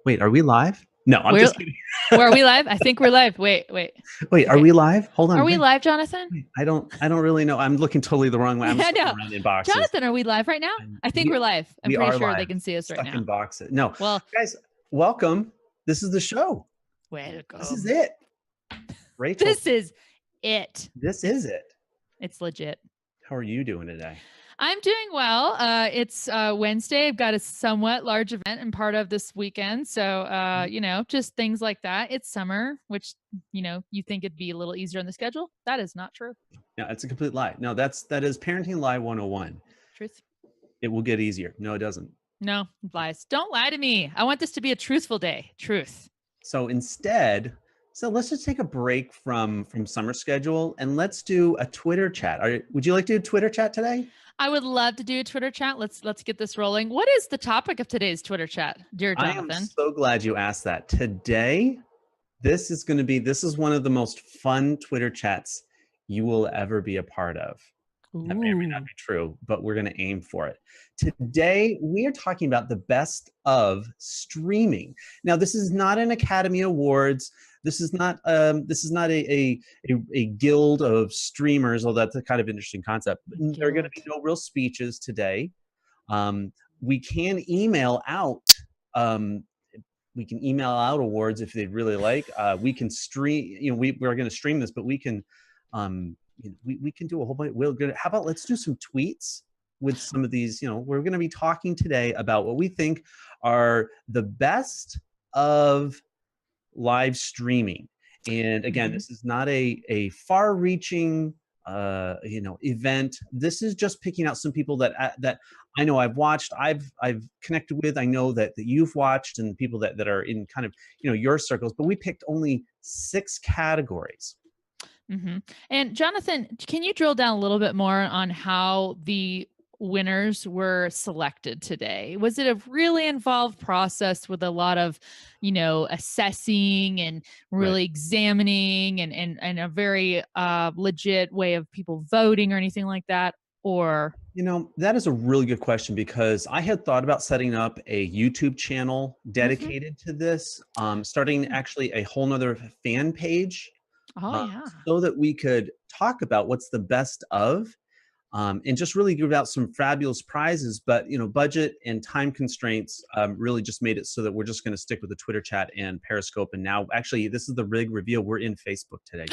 Wait, are we live? No, I'm We're, just kidding. are we live? I think we're live. Wait. Wait, Okay. are we live? Hold on. Are we Wait, live, Jonathan? wait. I don't really know. I'm looking totally the wrong way. I'm Yeah, just looking no. around in boxes. Jonathan, are we live right now? I think we're live. I'm we pretty are sure live. they can see us Stuck right now. in boxes. No. Well, guys, welcome. This is the show. welcome. This is it. Rachel. This is it. This is it. It's legit. How are you doing today? I'm doing well. It's Wednesday. I've got a somewhat large event and part of this weekend. So, just things like that. It's summer, which, you think it'd be a little easier on the schedule. That is not true. No, it's a complete lie. No, that is Parenting Lie 101. Truth. It will get easier. No, it doesn't. No, lies. Don't lie to me. I want this to be a truthful day. Truth. So instead, let's just take a break from summer schedule and let's do a Twitter chat. Would you like to do a Twitter chat today? I would love to do a Twitter chat. Let's get this rolling. What is the topic of today's Twitter chat, dear Jonathan? I am so glad you asked that. Today, this is one of the most fun Twitter chats you will ever be a part of. That may or may not be true, but we're going to aim for it. Today, we are talking about the best of streaming. Now, this is not an Academy Awards. This is not a guild of streamers, although that's a kind of interesting concept. There are going to be no real speeches today. We can email out. Awards if they'd really like. We can stream. We're going to stream this, but we can. We can do a whole bunch. How about let's do some tweets with some of these. We're going to be talking today about what we think are the best of live streaming. And again, this is not a far-reaching event. This is just picking out some people that I know I've watched, I've connected with. I know that you've watched, and people that are in kind of your circles. But we picked only 6 categories. Mm-hmm. And Jonathan, can you drill down a little bit more on how the winners were selected today? Was it a really involved process with a lot of, assessing and really examining and a very legit way of people voting or anything like that? Or that is a really good question, because I had thought about setting up a YouTube channel dedicated to this, starting actually a whole nother fan page. So that we could talk about what's the best of, and just really give out some fabulous prizes. But budget and time constraints really just made it so that we're just going to stick with the Twitter chat and Periscope. And now, actually, this is the big reveal. We're in Facebook today.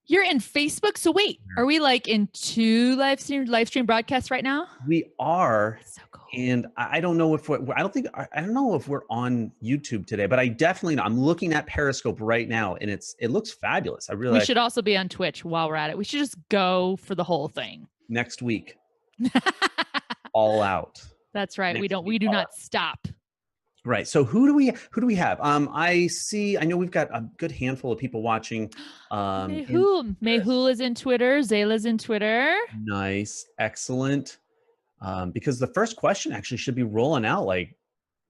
You're in Facebook? So wait, are we like in 2 live stream broadcasts right now? We are. That's so cool. And I don't know if I don't know if we're on YouTube today, but I definitely know. I'm looking at Periscope right now, and it looks fabulous. We should also be on Twitch while we're at it. We should just go for the whole thing next week. All out. That's right. We do not stop. Right. So who do we have? I know we've got a good handful of people watching. Mehul is in Twitter. Zayla's in Twitter. Nice. Excellent. Because the first question actually should be rolling out like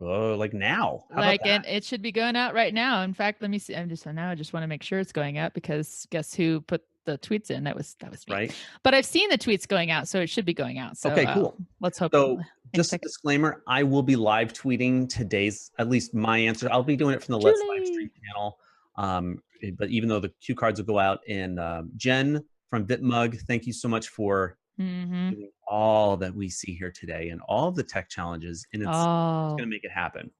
now. And it should be going out right now. In fact, let me see. I just want to make sure it's going out, because guess who put the tweets in? That was me. Right. But I've seen the tweets going out, so it should be going out. So, okay, cool. Let's hope. So just a disclaimer, I will be live tweeting today's, at least my answer. I'll be doing it from the Let's Live Stream channel. But even though the cue cards will go out, and Jen from VitMug, thank you so much for doing all that we see here today and all of the tech challenges, and it's going to make it happen.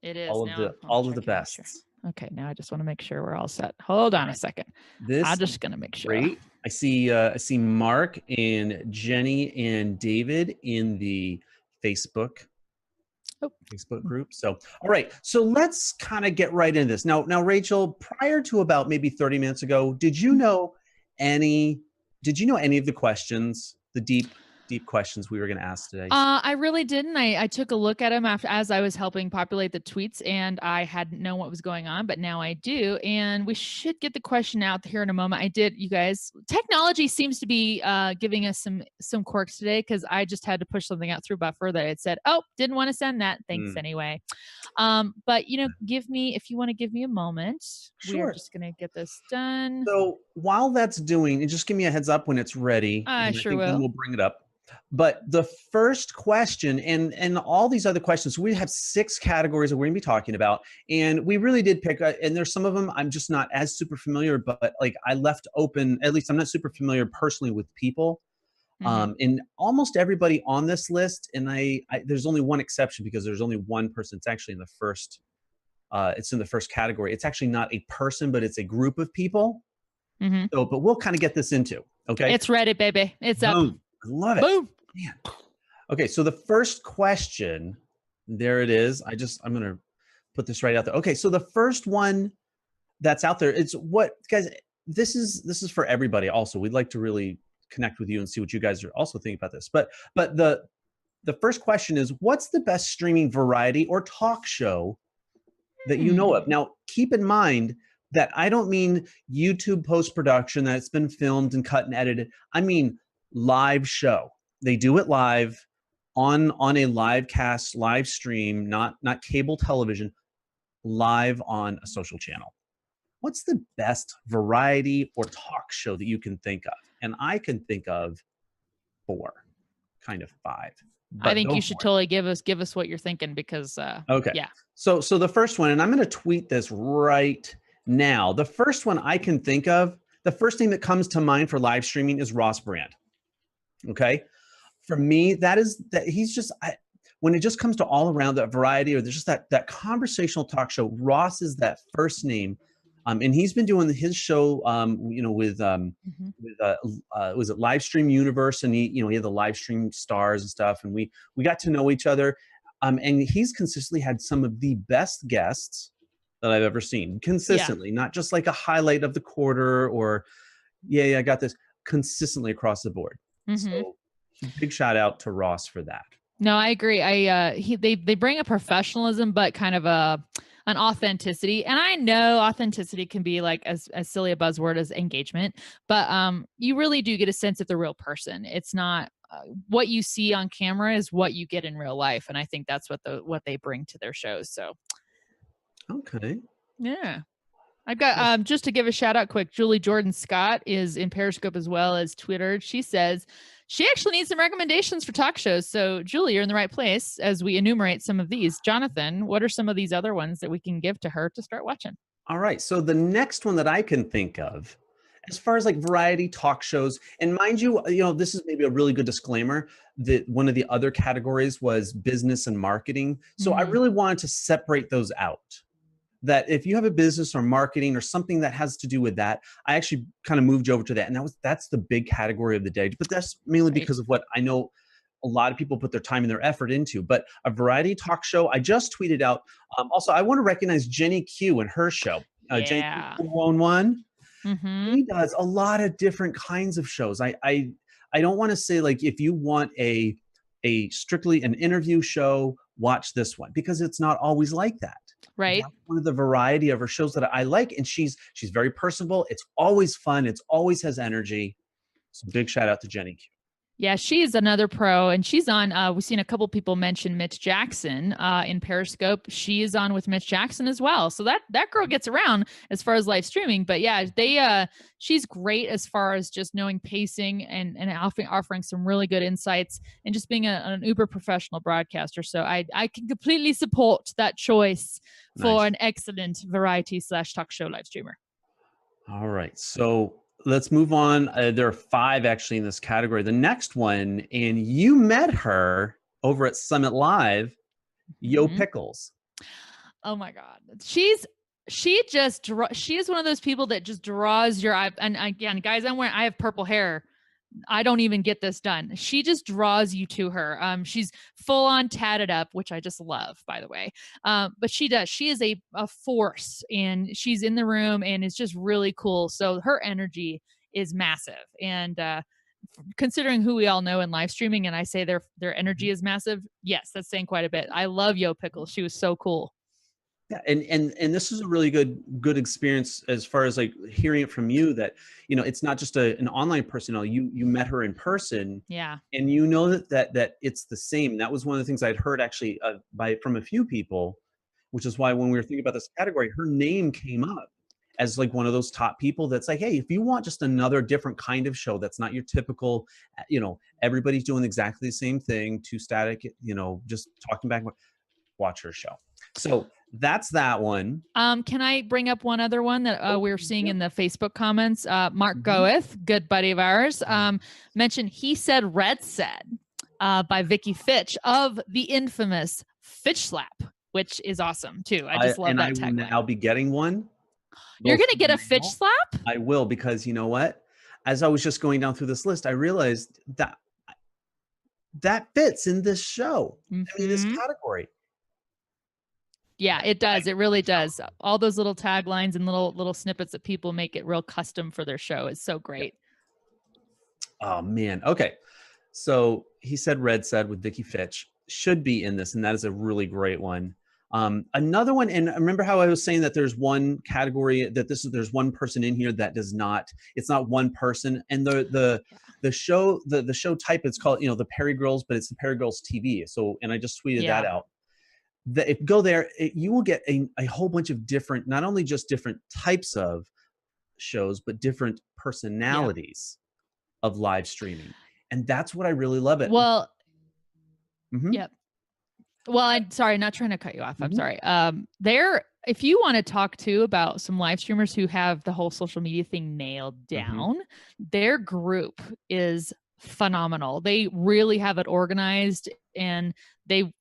It is all of the best. Sure. Okay, now I just want to make sure we're all set. Hold on a second. I'm just going to make sure. Great. I see Mark and Jenny and David in the Facebook group. So, all right. So let's kind of get right into this. Now, Rachel, prior to about maybe 30 minutes ago, did you know any of the questions, the deep questions we were going to ask today? I really didn't. I took a look at them as I was helping populate the tweets, and I hadn't known what was going on, but now I do. And we should get the question out here in a moment. I did, you guys. Technology seems to be giving us some quirks today, because I just had to push something out through Buffer that it said, "Oh, didn't want to send that. Thanks anyway." But if you want to give me a moment, sure. We're just gonna get this done. So while that's doing, and just give me a heads up when it's ready. I sure will. We'll bring it up. But the first question and all these other questions, we have 6 categories that we're gonna be talking about, and we really did pick, and there's some of them I'm just not as super familiar, but like I left open, at least I'm not super familiar personally with people. Hmm. And almost everybody on this list, and there's only one exception because there's only one person. It's actually in the first. It's in the first category. It's actually not a person, but it's a group of people. Hmm. So, but we'll kind of get this into. Okay. It's Reddit, baby. It's up. Boom. I love it. Boom. Man. Okay. So the first question, there it is. I'm gonna put this right out there. Okay. So the first one that's out there, it's what guys. This is for everybody. Also, we'd like to really connect with you and see what you guys are also thinking about this. But the first question is, what's the best streaming variety or talk show that you know of? Hmm. Now, keep in mind that I don't mean YouTube post production that's been filmed and cut and edited. I mean live show. They do it live on a live cast, live stream, not cable television, live on a social channel. What's the best variety or talk show that you can think of? And I can think of 4, kind of 5. I But think go you for should it. totally give us what you're thinking because Okay. yeah. So the first one, and I'm going to tweet this right now. The first one I can think of, the first thing that comes to mind for live streaming is Ross Brand. Okay. For me, that is that he's just when it just comes to all around that variety, or there's just that conversational talk show. Ross is that first name, and he's been doing his show, Mhm. with was it Live Stream Universe, and he had the live stream stars and stuff, and we got to know each other, and he's consistently had some of the best guests that I've ever seen. Yeah. Consistently, not just like a highlight of the quarter or yeah, I got this, consistently across the board. Hmm. So big shout out to Ross for that. No, I agree. They bring a professionalism, but kind of an authenticity. And I know authenticity can be like as silly a buzzword as engagement, but you really do get a sense of the real person. It's not what you see on camera is what you get in real life, and I think that's what they bring to their shows. So Okay. yeah. I've got just to give a shout out quick, Julie Jordan Scott is in Periscope as well as Twitter. She says she actually needs some recommendations for talk shows. So Julie, you're in the right place as we enumerate some of these. Jonathan, what are some of these other ones that we can give to her to start watching? All right. So the next one that I can think of, as far as like variety talk shows, and mind you, this is maybe a really good disclaimer that one of the other categories was business and marketing. So I Mm, really wanted to separate those out. That if you have a business or marketing or something that has to do with that, I actually kind of moved you over to that. And that's the big category of the day. But that's mainly right. because of what I know a lot of people put their time and their effort into. But a variety talk show, I just tweeted out. Also, I want to recognize Jenny Q and her show, Jenny Q Yeah. 411. Mm-hmm. She does a lot of different kinds of shows. I don't want to say like if you want a strictly an interview show, watch this one because it's not always like that. Right. That's one of the variety of her shows that I like, and she's very personable. It's always fun. It's always has energy. So big shout out to Jenny Q. Yeah, she's another pro, and she's on. We've seen a couple people mention Mitch Jackson in Periscope. She is on with Mitch Jackson as well, so that girl gets around as far as live streaming. But yeah, she's great as far as just knowing pacing and offering some really good insights and just being an uber professional broadcaster. So I can completely support that choice for Nice. an excellent variety slash talk show live streamer. All right. So let's move on. There are 5 actually in this category. The next one, and you met her over at Summit Live, Yo Mhm. Pickles. Oh my god. She is one of those people that just draws your eye. And again, guys, I have purple hair. I don't even get this done. She just draws you to her. She's full on tatted up, which I just love, by the way. But she does. She is a force, and she's in the room, and it's just really cool. So her energy is massive, and considering who we all know in live streaming, and I say their energy is massive. Yes, that's saying quite a bit. I love Yo Pickle. She was so cool. Yeah, and this is a really good experience as far as like hearing it from you that it's not just an online personnel. You met her in person, Yeah. and you know that it's the same. That was one of the things I'd heard actually from a few people, which is why when we were thinking about this category, her name came up as like one of those top people that's like, hey, if you want just another different kind of show that's not your typical, everybody's doing exactly the same thing, too static, just talking back, watch her show. So that's that one. Can I bring up one other one that we're seeing in the Facebook comments? Mark Goeth, good buddy of ours, mentioned He Said Red Said by Vicky Fitch of the infamous Fitch Slap, which is awesome too. I just love that tagline. I'll be getting one. You're going to get a Fitch Slap? I will, because you know what? As I was just going down through this list, I realized that fits in this show. I mean, this category. Yeah, it does. It really does. All those little taglines and little snippets that people make it real custom for their show is so great. Oh man. Okay. So He Said Red Said with Vicky Fitch should be in this, and that is a really great one. Another one, and remember how I was saying that there's one category that there's one person in here that does not, it's not one person, and the show type, it's called, the Perry Girls, but it's the Perry Girls TV. So, and I just tweeted that out. If you go there, you will get a whole bunch of different, not only just different types of shows, but different personalities of live streaming. And that's what I really love it. Well, yep. Well, I'm sorry, not trying to cut you off. I'm sorry. If you want to talk too about some live streamers who have the whole social media thing nailed down, their group is phenomenal. They really have it organized, and they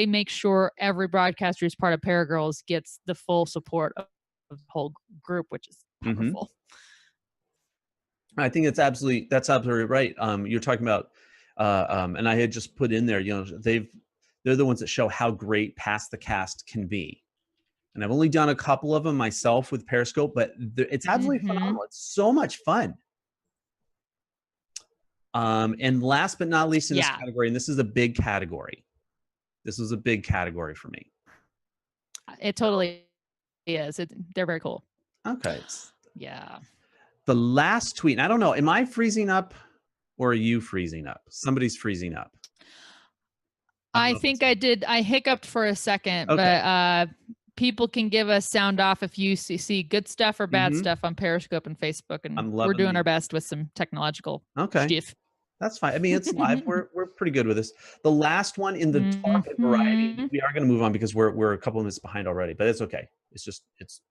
make sure every broadcaster who's part of Paragirls gets the full support of the whole group, which is powerful. I think that's absolutely right. You're talking about, and I had just put in there, they're the ones that show how great Past the Cast can be. And I've only done a couple of them myself with Periscope, but it's absolutely phenomenal. It's so much fun. And last but not least in this category, and this is a big category. This was a big category for me. It totally is. They're very cool. Okay. Yeah. The last tweet, and I don't know, am I freezing up or are you freezing up? Somebody's freezing up. I think I did. I hiccuped for a second, but people can give us sound off if you see good stuff or bad stuff on Periscope and Facebook, and we're doing our best with some technological stuff. That's fine. I mean, it's live. We're pretty good with this. The last one in the talk and variety, we are going to move on because we're a couple of minutes behind already, but it's okay.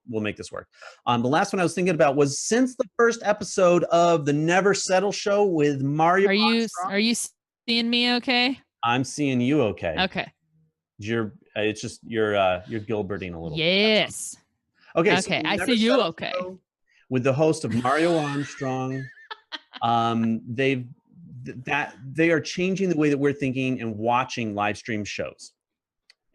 We'll make this work. The last one I was thinking about was, since the first episode of the Never Settle show with Mario. Are you seeing me okay? I'm seeing you okay. Okay. It's just you're Gilberting a little. Yes. Okay. Okay. So I see you okay. With the host of Mario Armstrong, they are changing the way that we're thinking and watching live stream shows,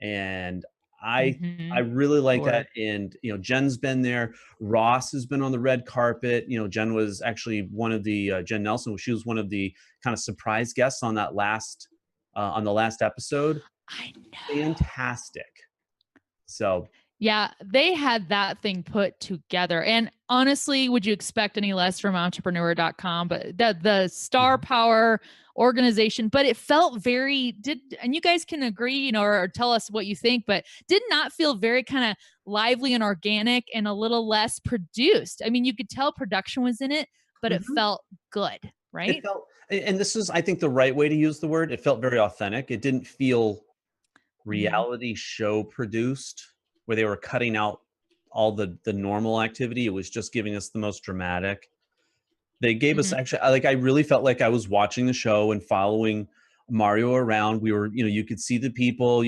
and I really like that. And Jen's been there. Ross has been on the red carpet. Jen was actually one of the Jen Nelson. She was one of the kind of surprise guests on that last on the last episode. I know. Fantastic. So yeah, they had that thing put together. And honestly, would you expect any less from entrepreneur.com? But the star power organization, but it felt and you guys can agree, or tell us what you think, but did not feel very kind of lively and organic and a little less produced. I mean, you could tell production was in it, but it felt good, right? It felt, and this is, I think, the right way to use the word. It felt very authentic. It didn't feel reality show produced, where they were cutting out all the normal activity. It was just giving us the most dramatic. They gave us, actually, I really felt like I was watching the show and following Mario around. We were, you could see the people,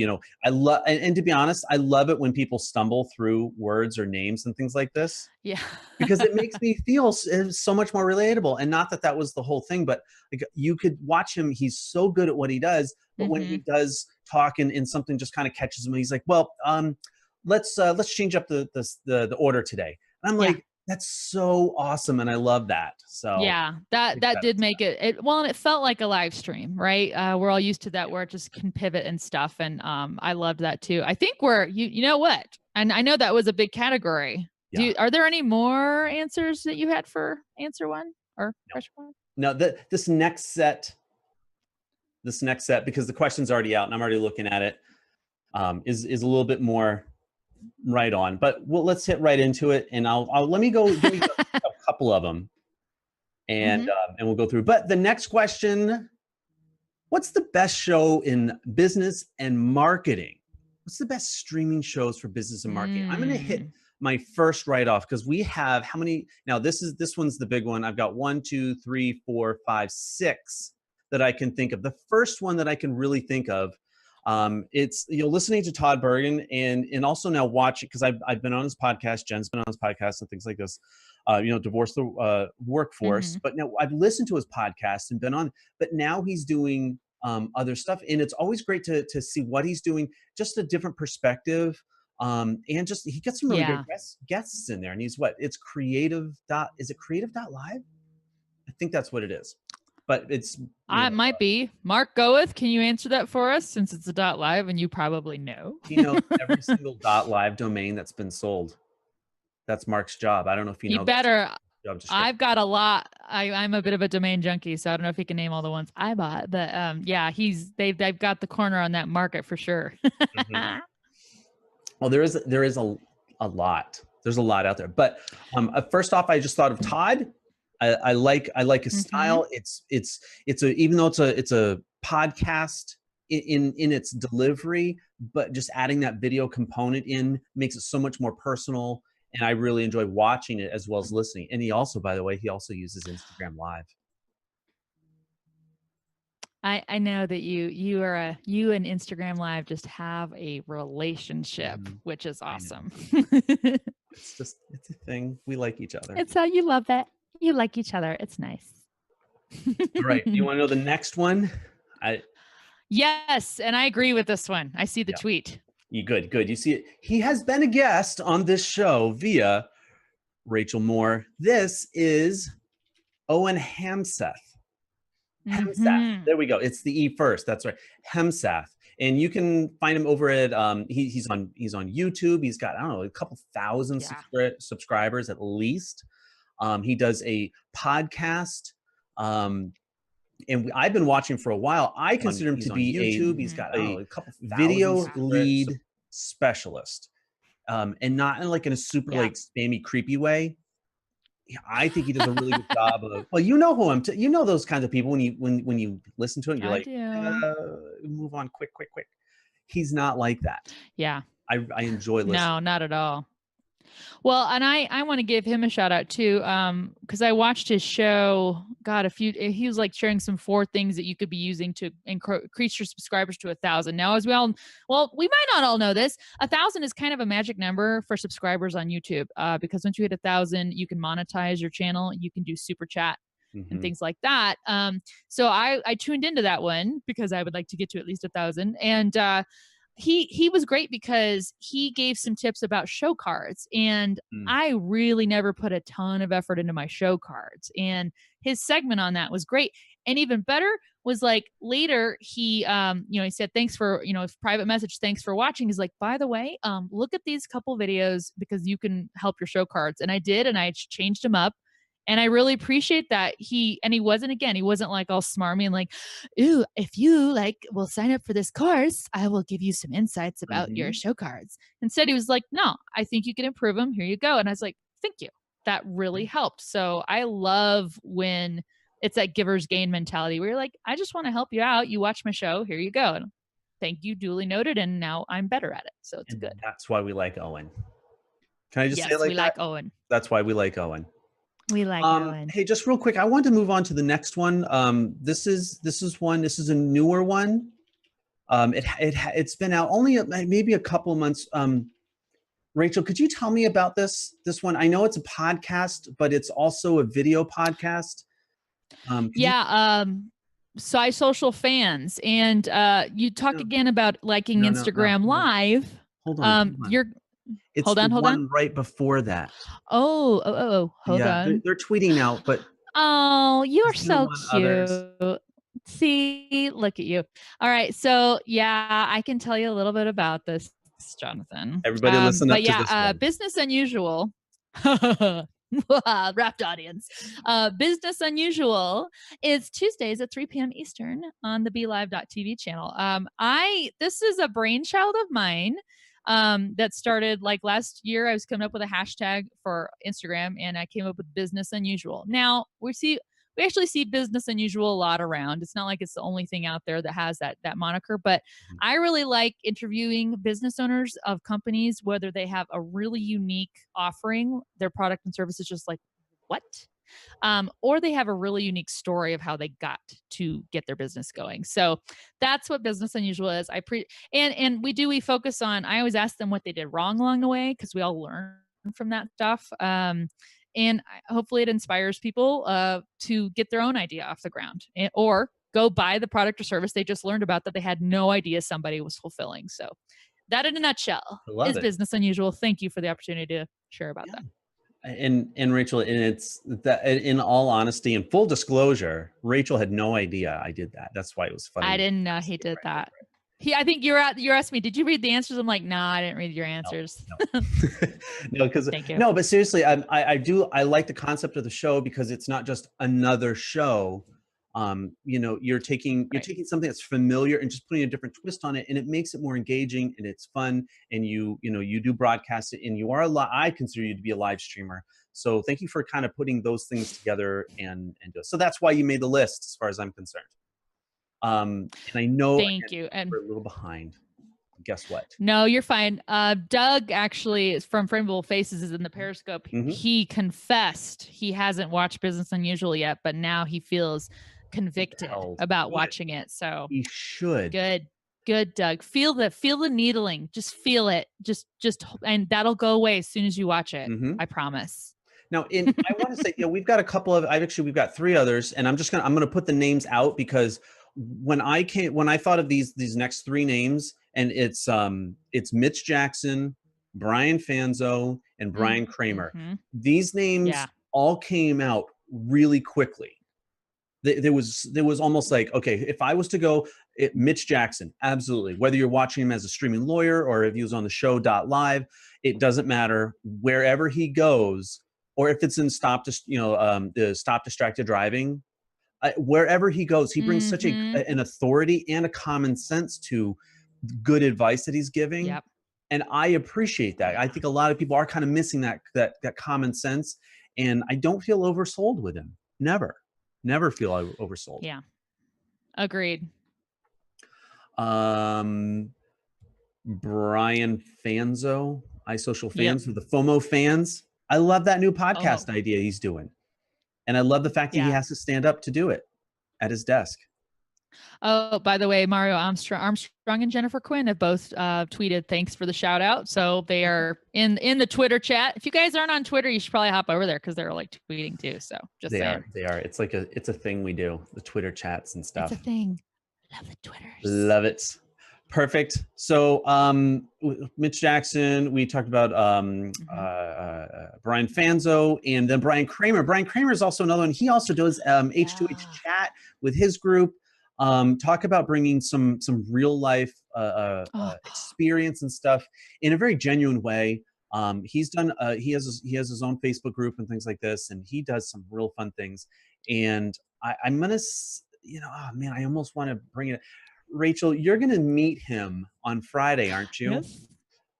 I love, and to be honest, I love it when people stumble through words or names and things like this. Yeah. Because it makes me feel so much more relatable. And not that was the whole thing, but like, you could watch him. He's so good at what he does, but when he does talk and something just kind of catches him, he's like, well, let's change up the order today. And I'm like, that's so awesome, and I love that. So yeah, that did make it well, and it felt like a live stream, right? We're all used to that, where it just can pivot and stuff, and I loved that too. I think you know what, and I know that was a big category. Yeah. Are there any more answers that you had for answer one or question one? No, this next set, because the question's already out and I'm already looking at it, is a little bit more Right on. But let's hit right into it, and I'll let me go. Give me a couple of them, and we'll go through. But the next question: what's the best show in business and marketing? What's the best streaming shows for business and marketing? I'm going to hit my first right off because we have how many? Now this one's the big one. I've got 1, 2, 3, 4, 5, 6 that I can think of. The first one that I can really think of, it's listening to Todd Bergen and also now watching because I've been on his podcast. Jen's been on his podcast and things like this. Divorce the workforce. But now I've listened to his podcast and been on. But now he's doing other stuff, and it's always great to see what he's doing, just a different perspective. And just he gets some really great guests in there. And it's creative. Is it creative.live? I think that's what it is. But it might be. Mark Goeth, can you answer that for us since it's a .live and you probably know? He knows every single .live domain that's been sold. That's Mark's job. I don't know if you know. You better. I've got a lot. I'm a bit of a domain junkie, so I don't know if he can name all the ones I bought. But yeah, they've got the corner on that market for sure. Well, there is a lot. There's a lot out there. But first off, I just thought of Todd. I like his style. It's even though it's a podcast in its delivery, but just adding that video component in makes it so much more personal. And I really enjoy watching it as well as listening. And he also, by the way, uses Instagram Live. I know that you and Instagram Live just have a relationship, which is awesome. It's a thing. We like each other. It's how you love it. You like each other. It's nice. All right. Do you want to know the next one? Yes, and I agree with this one. I see the tweet. Good. You see it. He has been a guest on this show via Rachel Moore. This is Owen Hamseth. Hemsath. There we go. It's the E first. That's right. Hemsath. And you can find him over at he's on YouTube. He's got, I don't know, a couple thousand subscribers at least. He does a podcast. And I've been watching for a while. I consider him to be YouTube. He's got a couple video lead specialist, and not in a super spammy, creepy way. I think he does a really good job of. Well, you know who you know those kinds of people when you listen to him, you're move on, quick. He's not like that. Yeah, I enjoy listening. No, not at all. Well, and I want to give him a shout out too, because I watched his show. God, he was sharing some 4 things that you could be using to increase your subscribers to 1,000. Now, as we might not all know this, 1,000 is kind of a magic number for subscribers on YouTube, because once you hit 1,000, you can monetize your channel. You can do super chat and things like that. So I tuned into that one because I would like to get to at least 1,000, and he was great because he gave some tips about show cards, and I really never put a ton of effort into my show cards, and his segment on that was great. And even better was later he he said, thanks for, private message, thanks for watching. He's like, by the way, look at these couple videos because you can help your show cards. And I did, and I changed them up. And I really appreciate that he wasn't all smarmy and ooh, if you will sign up for this course, I will give you some insights about your show cards. Instead, he was like, no, I think you can improve them. Here you go. And I was like, thank you. That really helped. So I love when it's that giver's gain mentality where you're like, I just want to help you out. You watch my show. Here you go. And thank you. Duly noted. And now I'm better at it. So it's good. That's why we like Owen. Can I just say we like Owen. That's why we like Owen. We like Owen. Hey, just real quick, I want to move on to the next one. This is a newer one. It's been out only maybe a couple of months. Rachel, could you tell me about this one? I know it's a podcast, but it's also a video podcast. Sci Social Fans, and you talk again about liking Instagram Live. Hold on. It's hold on. Right before that. Oh, hold on. They're tweeting out, but you're so cute. See, look at you. All right, so I can tell you a little bit about this, Jonathan. Everybody listen up to this one. Business Unusual. Wrapped audience. Business Unusual is Tuesdays at 3 p.m. Eastern on the BeLive.tv channel. This is a brainchild of mine. that started like last year. I was coming up with a hashtag for Instagram and I came up with business unusual. Now we actually see business unusual a lot around. It's not like it's the only thing out there that has that moniker, but Mhm. I really like interviewing business owners of companies, whether they have a really unique offering, their product and service is just like, what? Or they have a really unique story of how they got to get their business going. So that's what business unusual is. And we focus on. I always ask them what they did wrong along the way because we all learn from that stuff. Hopefully it inspires people to get their own idea off the ground or go buy the product or service they just learned about that they had no idea somebody was fulfilling. So that in a nutshell I love is it. business unusual. Thank you for the opportunity to share about Yeah. that. And Rachel, and it's that in all honesty and full disclosure, Rachel had no idea I did that. That's why it was funny. I didn't know he did that. I think you're asking me, did you read the answers? I'm like, nah, I didn't read your answers. No, no, because Thank you. no, but seriously, I like the concept of the show because it's not just another show. You're taking something that's familiar and just putting a different twist on it, and it makes it more engaging and it's fun. And you do broadcast it, and you are I consider you to be a live streamer. So thank you for kind of putting those things together and do it. So that's why you made the list, as far as I'm concerned. And I know Thank you. And we're a little behind. Guess what? no, you're fine. Doug actually is from Frameable Faces is in the Periscope. Mhm. He confessed he hasn't watched Business Unusual yet, but now he feels convicted about watching it. So He should. Good, Doug. Feel the needling. Just feel it. Just and that'll go away as soon as you watch it. Mhm. I promise. Now, I want to say, we've got a couple of. We've got 3 others, and I'm gonna put the names out because when I thought of these next 3 names, and it's Mitch Jackson, Brian Fanzo, and Brian Kramer. Mm-hmm. These names all came out really quickly. There was almost like, okay, if I was to go, Mitch Jackson, absolutely. Whether you're watching him as a streaming lawyer or if he was on the show live, it doesn't matter. Wherever he goes, or if it's in the stop distracted driving, wherever he goes, he brings such an authority and a common sense to good advice that he's giving. Yep. And I appreciate that. I think a lot of people are kind of missing that common sense, and I don't feel oversold with him. Never feel oversold. Yeah. Agreed. Brian Fanzo, iSocial Fans, for the FOMO fans. I love that new podcast idea he's doing. And I love the fact that he has to stand up to do it at his desk. Oh, by the way, Mario Armstrong and Jennifer Quinn have both tweeted thanks for the shout out. So they are in the Twitter chat. If you guys aren't on Twitter, you should probably hop over there because they're like tweeting too. So just saying. They are. It's like it's a thing we do, the Twitter chats and stuff. It's a thing. Love the Twitters. Love it. Perfect. So Mitch Jackson, we talked about Brian Fanzo, and then Brian Kramer. Brian Kramer is also another one. He also does H2H chat with his group. Talk about bringing some real life experience and stuff in a very genuine way. He's done he has his own Facebook group and things like this, and he does some real fun things. And I'm gonna oh man, I almost want to bring it. Rachel, you're gonna meet him on Friday, aren't you? Yes.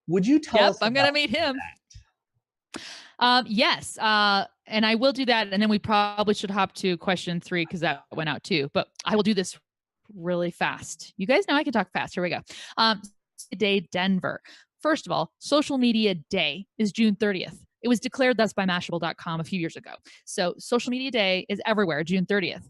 Would you tell us? I'm gonna meet him. Yes. And I will do that. And then we probably should hop to question 3 because that went out too. But I will do this really fast. You guys know I can talk fast. Here we go. Today, Denver. First of all, Social Media Day is June 30th. It was declared thus by Mashable.com a few years ago. So Social Media Day is everywhere, June 30th.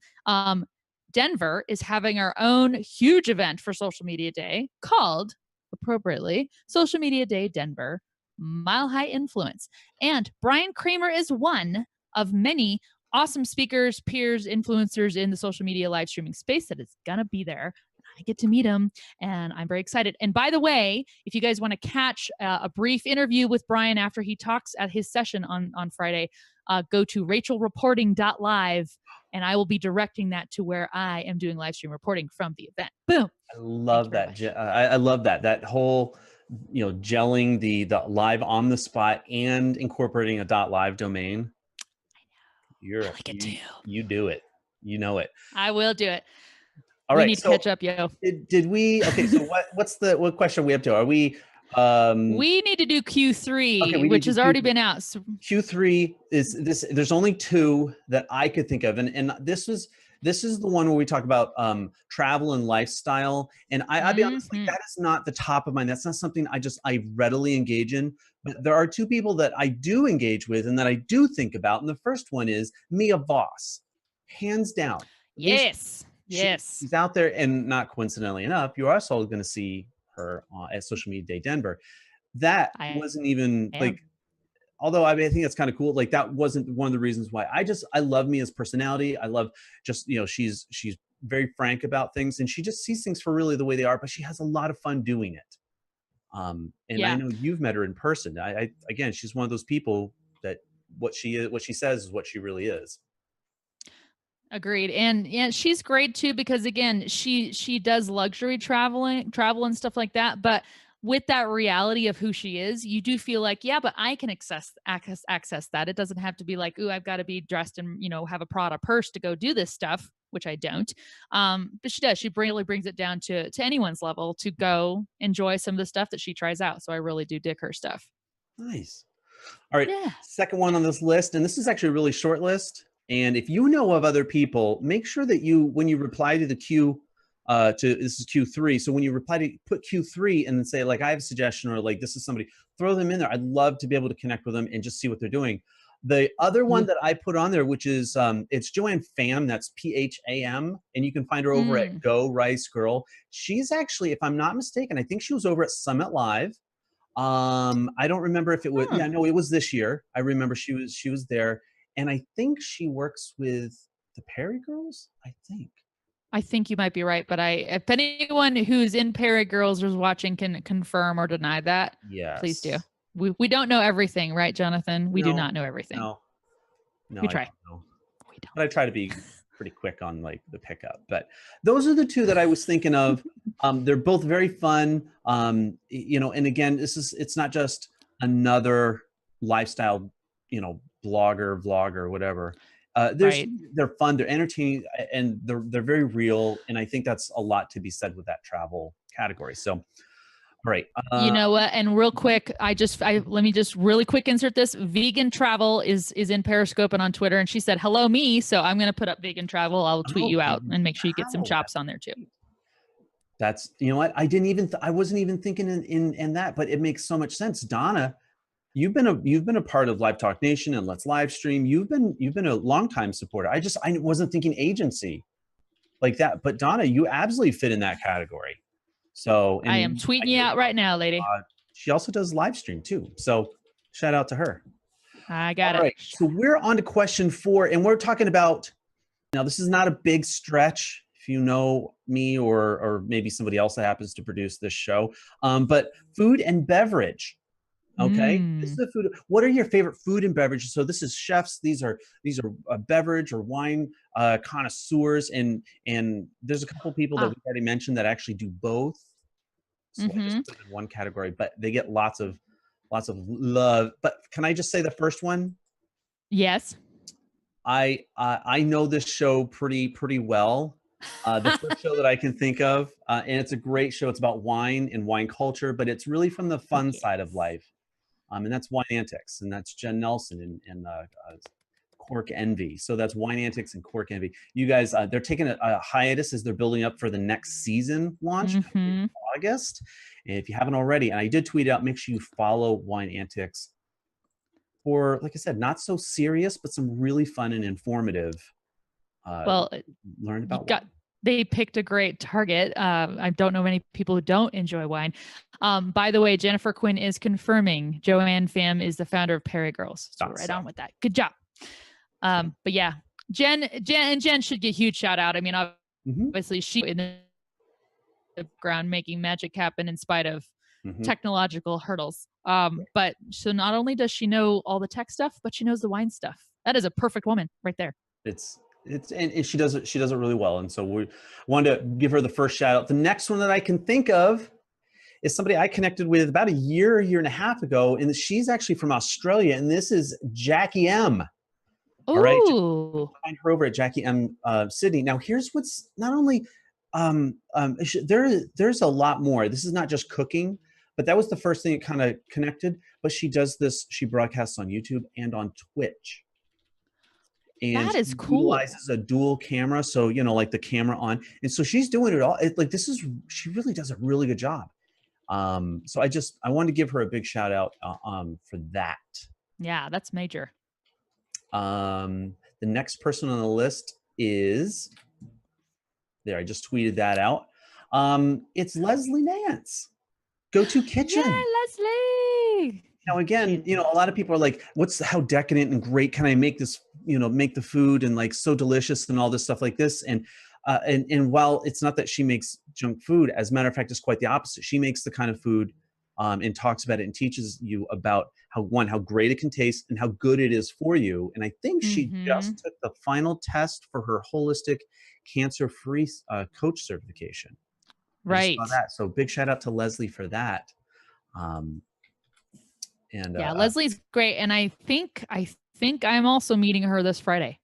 Denver is having our own huge event for Social Media Day called, appropriately, Social Media Day Denver Mile High Influence. And Brian Kramer is one of many awesome speakers, peers, influencers in the social media live streaming space that is going to be there. I get to meet him, and I'm very excited. And by the way, if you guys want to catch a brief interview with Brian after he talks at his session on Friday, go to rachelreporting.live, and I will be directing that to where I am doing live stream reporting from the event. Boom. I love that. I love that whole, gelling the live on the spot and incorporating a .live domain. I like it too. You do it. You know it. I will do it. All right. We need to catch up, yo. Did we? Okay. So what question are we up to? Are we We need to do Okay, Q3, we need which to has do already been out. So, Q3 is this. There's only two that I could think of, and this is the one where we talk about travel and lifestyle. And I'll be honest, like mhm. that is not the top of mind. That's not something I readily engage in. But there are two people that I do engage with and that I do think about. And the first one is Mia Voss, hands down. At least Yes. Yes. she's out there, and not coincidentally enough, you're also going to see her at Social Media Day Denver. That I wasn't even like, am. although I mean, I think that's kind of cool. Like that wasn't one of the reasons why. I love Mia's personality. I love just, she's very frank about things, and she just sees things for really the way they are, but she has a lot of fun doing it. And I Yeah. know you've met her in person. I again, she's one of those people that what she is, what she says is what she really is. Agreed. And yeah, she's great too because again, she does luxury travel and stuff like that, but with that reality of who she is, you do feel like, yeah, but I can access that. It doesn't have to be like, ooh, I've got to be dressed and, have a Prada purse to go do this stuff, which I don't. But she does. She really brings it down to anyone's level to go enjoy some of the stuff that she tries out. So I really do dig her stuff. Nice. All right, Yeah. second one on this list, and this is actually a really short list. And if you know of other people, make sure that when you reply to the Q, this is Q3. So when you reply to put Q3 and then say like I have a suggestion or like this is somebody, throw them in there. I'd love to be able to connect with them and just see what they're doing. The other one that I put on there, which is it's Joanne Pham, that's Pham, and you can find her over at Mm. Go Rice Girl. She's actually, if I'm not mistaken, I think she was over at Summit Live. I don't remember if it was, Huh. yeah, no, it was this year. I remember she was there, and I think she works with the Perry Girls, I think. I think you might be right, but if anyone who's in Perry Girls or is watching can confirm or deny that, please do. Yes. We don't know everything, right, Jonathan? We do No, not know everything. no, no, We I try. don't know. We But I try to be pretty quick on like the pickup. But those are the two that I was thinking of. They're both very fun. And again, it's not just another lifestyle, blogger, vlogger, whatever. Right. They're fun, they're entertaining, and they're very real. And I think that's a lot to be said with that travel category. So, all right. You know what? And real quick, let me just really quick insert this. Vegan Travel is in Periscope and on Twitter, and she said, "Hello, me." So I'm gonna put up Vegan Travel. I'll tweet Oh, you out vegan and make sure you get some travel. chops on there too. That's, you know what? I wasn't even thinking in that, but it makes so much sense. Donna, you've been a part of Live Talk Nation and Let's Live Stream. You've been a longtime supporter. I wasn't thinking agency like that, but Donna, you absolutely fit in that category. So, I am and tweeting you out right now, lady. she also does live stream too. So shout out to her. I got All it. right. So we're on to question 4, and we're talking about, now this is not a big stretch if you know me or maybe somebody else that happens to produce this show, but food and beverage. Okay, this is Mm. the food. What are your favorite food and beverages? So this is chefs. These are beverage or wine connoisseurs, and there's a couple people that Ah. we've already mentioned that actually do both. So I just Mm-hmm. put them in one category, but they get lots of love. But can I just say the first one? Yes. I know this show pretty well. The first show that I can think of, and it's a great show. It's about wine and wine culture, but it's really from the fun side of Yes. life. And that's Wine Antics, and that's Jen Nelson and Cork Envy. So that's Wine Antics and Cork Envy. You guys, they're taking a hiatus as they're building up for the next season launch in Mm-hmm. August. And if you haven't already, and I did tweet out, make sure you follow Wine Antics for, like I said, not so serious, but some really fun and informative. Well, Learn you about got wine. they picked a great target. I don't know many people who don't enjoy wine. By the way, Jennifer Quinn is confirming Joanne Pham is the founder of Perry Girls. So Thought right so. on with that. Good job. But yeah, Jen should get a huge shout out. I mean, Mhm, obviously she in the ground making magic happen in spite of mhm. technological hurdles. But so not only does she know all the tech stuff, but she knows the wine stuff. That is a perfect woman right there. It's and she does it really well. And so we wanted to give her the first shout out. The next one that I can think of is somebody I connected with about a year and a half ago, and she's actually from Australia, and this is Jackie M. All right, Ooh. find her over at Jackie M. Sydney. Now, here's what's not only there's a lot more. This is not just cooking, but that was the first thing that kind of connected. But she does this, she broadcasts on YouTube and on Twitch. And That she is cool. utilizes a dual camera, so like the camera on, and so she's doing it all. Like she really does a really good job. So I wanted to give her a big shout out for that. Yeah, that's major. The next person on the list is there. I just tweeted that out. It's Leslie Nance, Go To Yeah, Kitchen. Leslie. Now, again, a lot of people are like, how decadent and great can I make this, make the food and like so delicious and all this stuff like this. And while it's not that she makes junk food, as a matter of fact, it's quite the opposite. She makes the kind of food and talks about it and teaches you about how great it can taste and how good it is for you. And I think she just took the final test for her holistic cancer-free coach certification. I just saw Right. that. So big shout out to Leslie for that. And yeah, Leslie's great. And I think I'm also meeting her this Friday.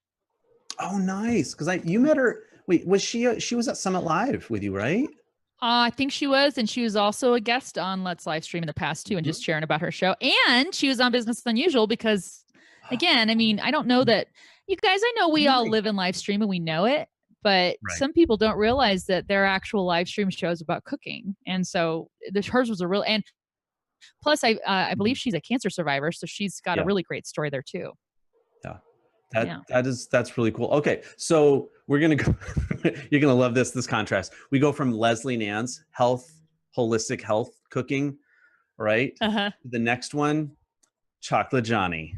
Oh, nice. Because you met her. Wait, was she was at Summit Live with you, right? I think she was, and she was also a guest on Let's Livestream in the past too, and just sharing about her show. And she was on Business Unusual because, again, I mean, I don't know that you guys. I know we all live in live stream and we know it, but some people don't realize that there are actual live stream shows about cooking, and so hers was a real. And plus, I believe she's a cancer survivor, so she's got a really great story there too. Yeah. That's really cool. Okay, so we're gonna go. You're gonna love this contrast. We go from Leslie Nance, holistic health cooking, right? Uh-huh. The next one, Chocolate Johnny.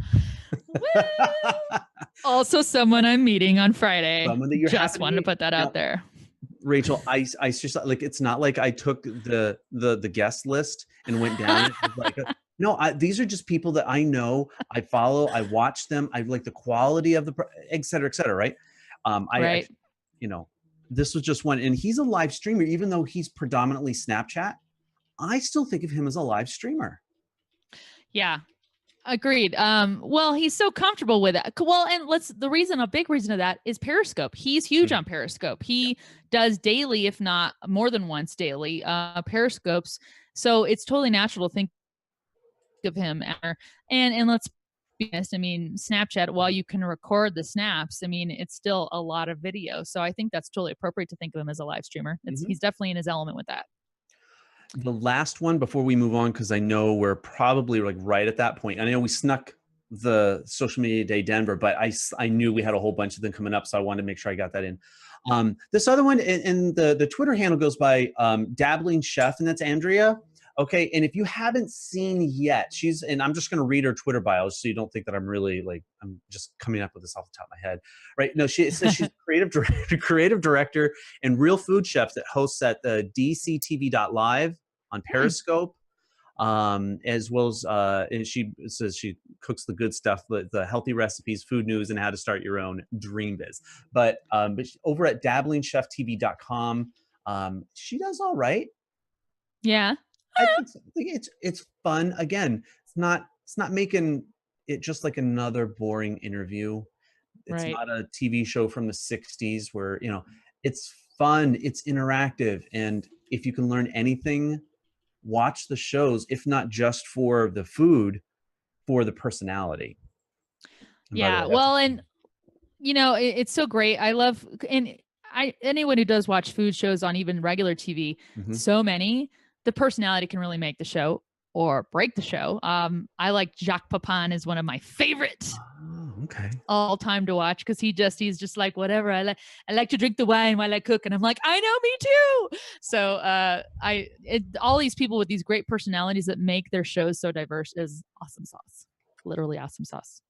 Also, someone I'm meeting on Friday. Someone that you're just wanted to put that out there. Rachel, I just like, it's not like I took the guest list and went down it. Like, no, these are just people that I know, I follow, I watch them, I like the quality of et cetera, right? Right. This was just one, and he's a live streamer, even though he's predominantly Snapchat. I still think of him as a live streamer. Yeah. Agreed. Well, he's so comfortable with it. Well, and a big reason of that is Periscope. He's huge on Periscope. He does daily, if not more than once daily, Periscopes. So it's totally natural to think of him. And let's be honest, I mean, Snapchat, while you can record the snaps, I mean, it's still a lot of video. So I think that's totally appropriate to think of him as a live streamer. He's definitely in his element with that. The last one before we move on, because I know we're probably like right at that point. I know we snuck the Social Media Day Denver, but I knew we had a whole bunch of them coming up, so I wanted to make sure I got that in. This other one, and the Twitter handle goes by Dabbling Chef, and that's Andrea. Okay, and if you haven't seen yet, and I'm just going to read her Twitter bio so you don't think that I'm really like, I'm just coming up with this off the top of my head, right? No, it says she's creative director and real food chef that hosts at the dctv.live on Periscope, as well as, and she says she cooks the good stuff, the healthy recipes, food news, and how to start your own dream biz. But over at dabblingcheftv.com, she does all right. Yeah. I think it's fun. Again, it's not making it just like another boring interview. It's not a TV show from the 60s where, it's fun, it's interactive. And if you can learn anything, watch the shows, if not just for the food, for the personality. Yeah. Well, and it's so great. I love, and anyone who does watch food shows on even regular TV, so many, the personality can really make the show or break the show. I like Jacques Pepin is one of my favorite all time to watch, because he's just like, whatever, I like to drink the wine while I cook, and I'm like, I know, me too. So all these people with these great personalities that make their shows so diverse is awesome sauce. Literally awesome sauce.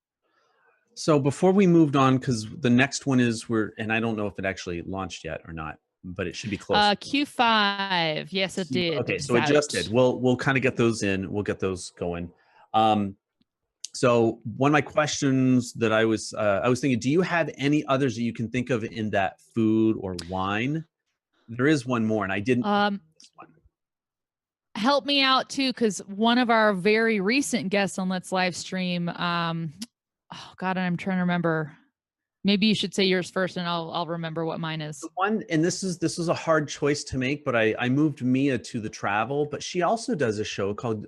So before we moved on, because the next one is and I don't know if it actually launched yet or not, but it should be close. Q5. Yes, it did. Okay, so it just did. We'll kind of get those in. We'll get those going. So one of my questions that I was thinking, do you have any others that you can think of in that food or wine? There is one more, and I didn't. This one. Help me out too, because one of our very recent guests on Let's Livestream, oh God, I'm trying to remember. Maybe you should say yours first, and I'll remember what mine is. The one, and this was a hard choice to make, but I moved Mia to the travel, but she also does a show called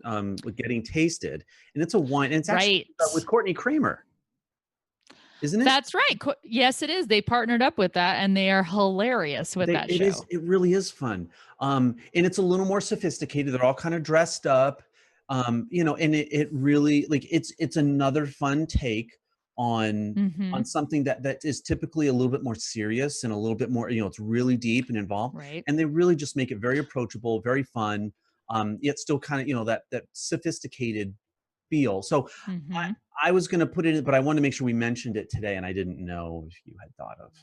Getting Tasted, and it's a wine, and it's actually Right. with Courtney Kramer, isn't it? That's right. Yes, it is. They partnered up with that, and they are hilarious with that It is, show. it really is fun. And it's a little more sophisticated. They're all kind of dressed up. And it really, like, it's another fun take on Mhm. something that is typically a little bit more serious and a little bit more, it's really deep and involved. Right. And they really just make it very approachable, very fun, yet still kind of, that sophisticated feel. So Mhm. I was gonna put it in, but I wanted to make sure we mentioned it today, and I didn't know if you had thought of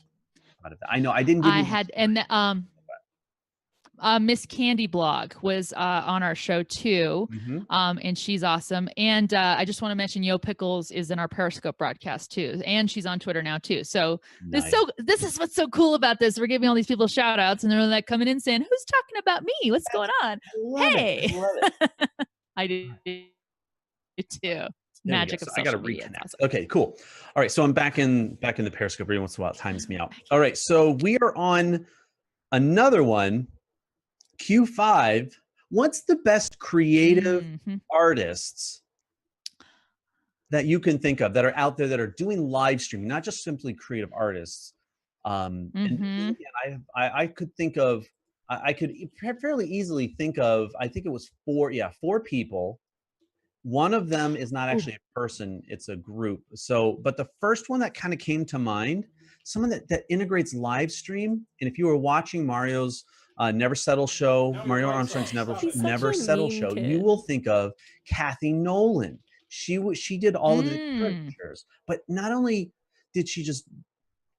that. I know I didn't give I you the had and Miss Candy Blog was on our show too. Mhm. And she's awesome. And I just want to mention Yo Pickles is in our Periscope broadcast too. And she's on Twitter now too. So Nice. this is what's so cool about this. We're giving all these people shout outs and they're like coming in saying, who's talking about me? What's going on? I love it. Hey, I love it. I do too. There we go. Magic of So I gotta social media. It's reconnect. awesome. Okay, cool. All right, so I'm back in the Periscope every once in a while. It times me out. All right, so we are on another one, Q5. What's the best creative Mhm. artists that you can think of that are out there that are doing live streaming, not just simply creative artists? And Mhm. again, I could think of, I could fairly easily think of, I think it was four people. One of them is not Ooh. actually a person, it's a group. So, but the first one that kind of came to mind, someone that integrates live stream. And if you were watching Mario's Never Settle show, Mario Armstrong's He's such Never a Settle mean show, you kid. will think of Kathy Nolan. She did all of the Mm. characters, but not only did she just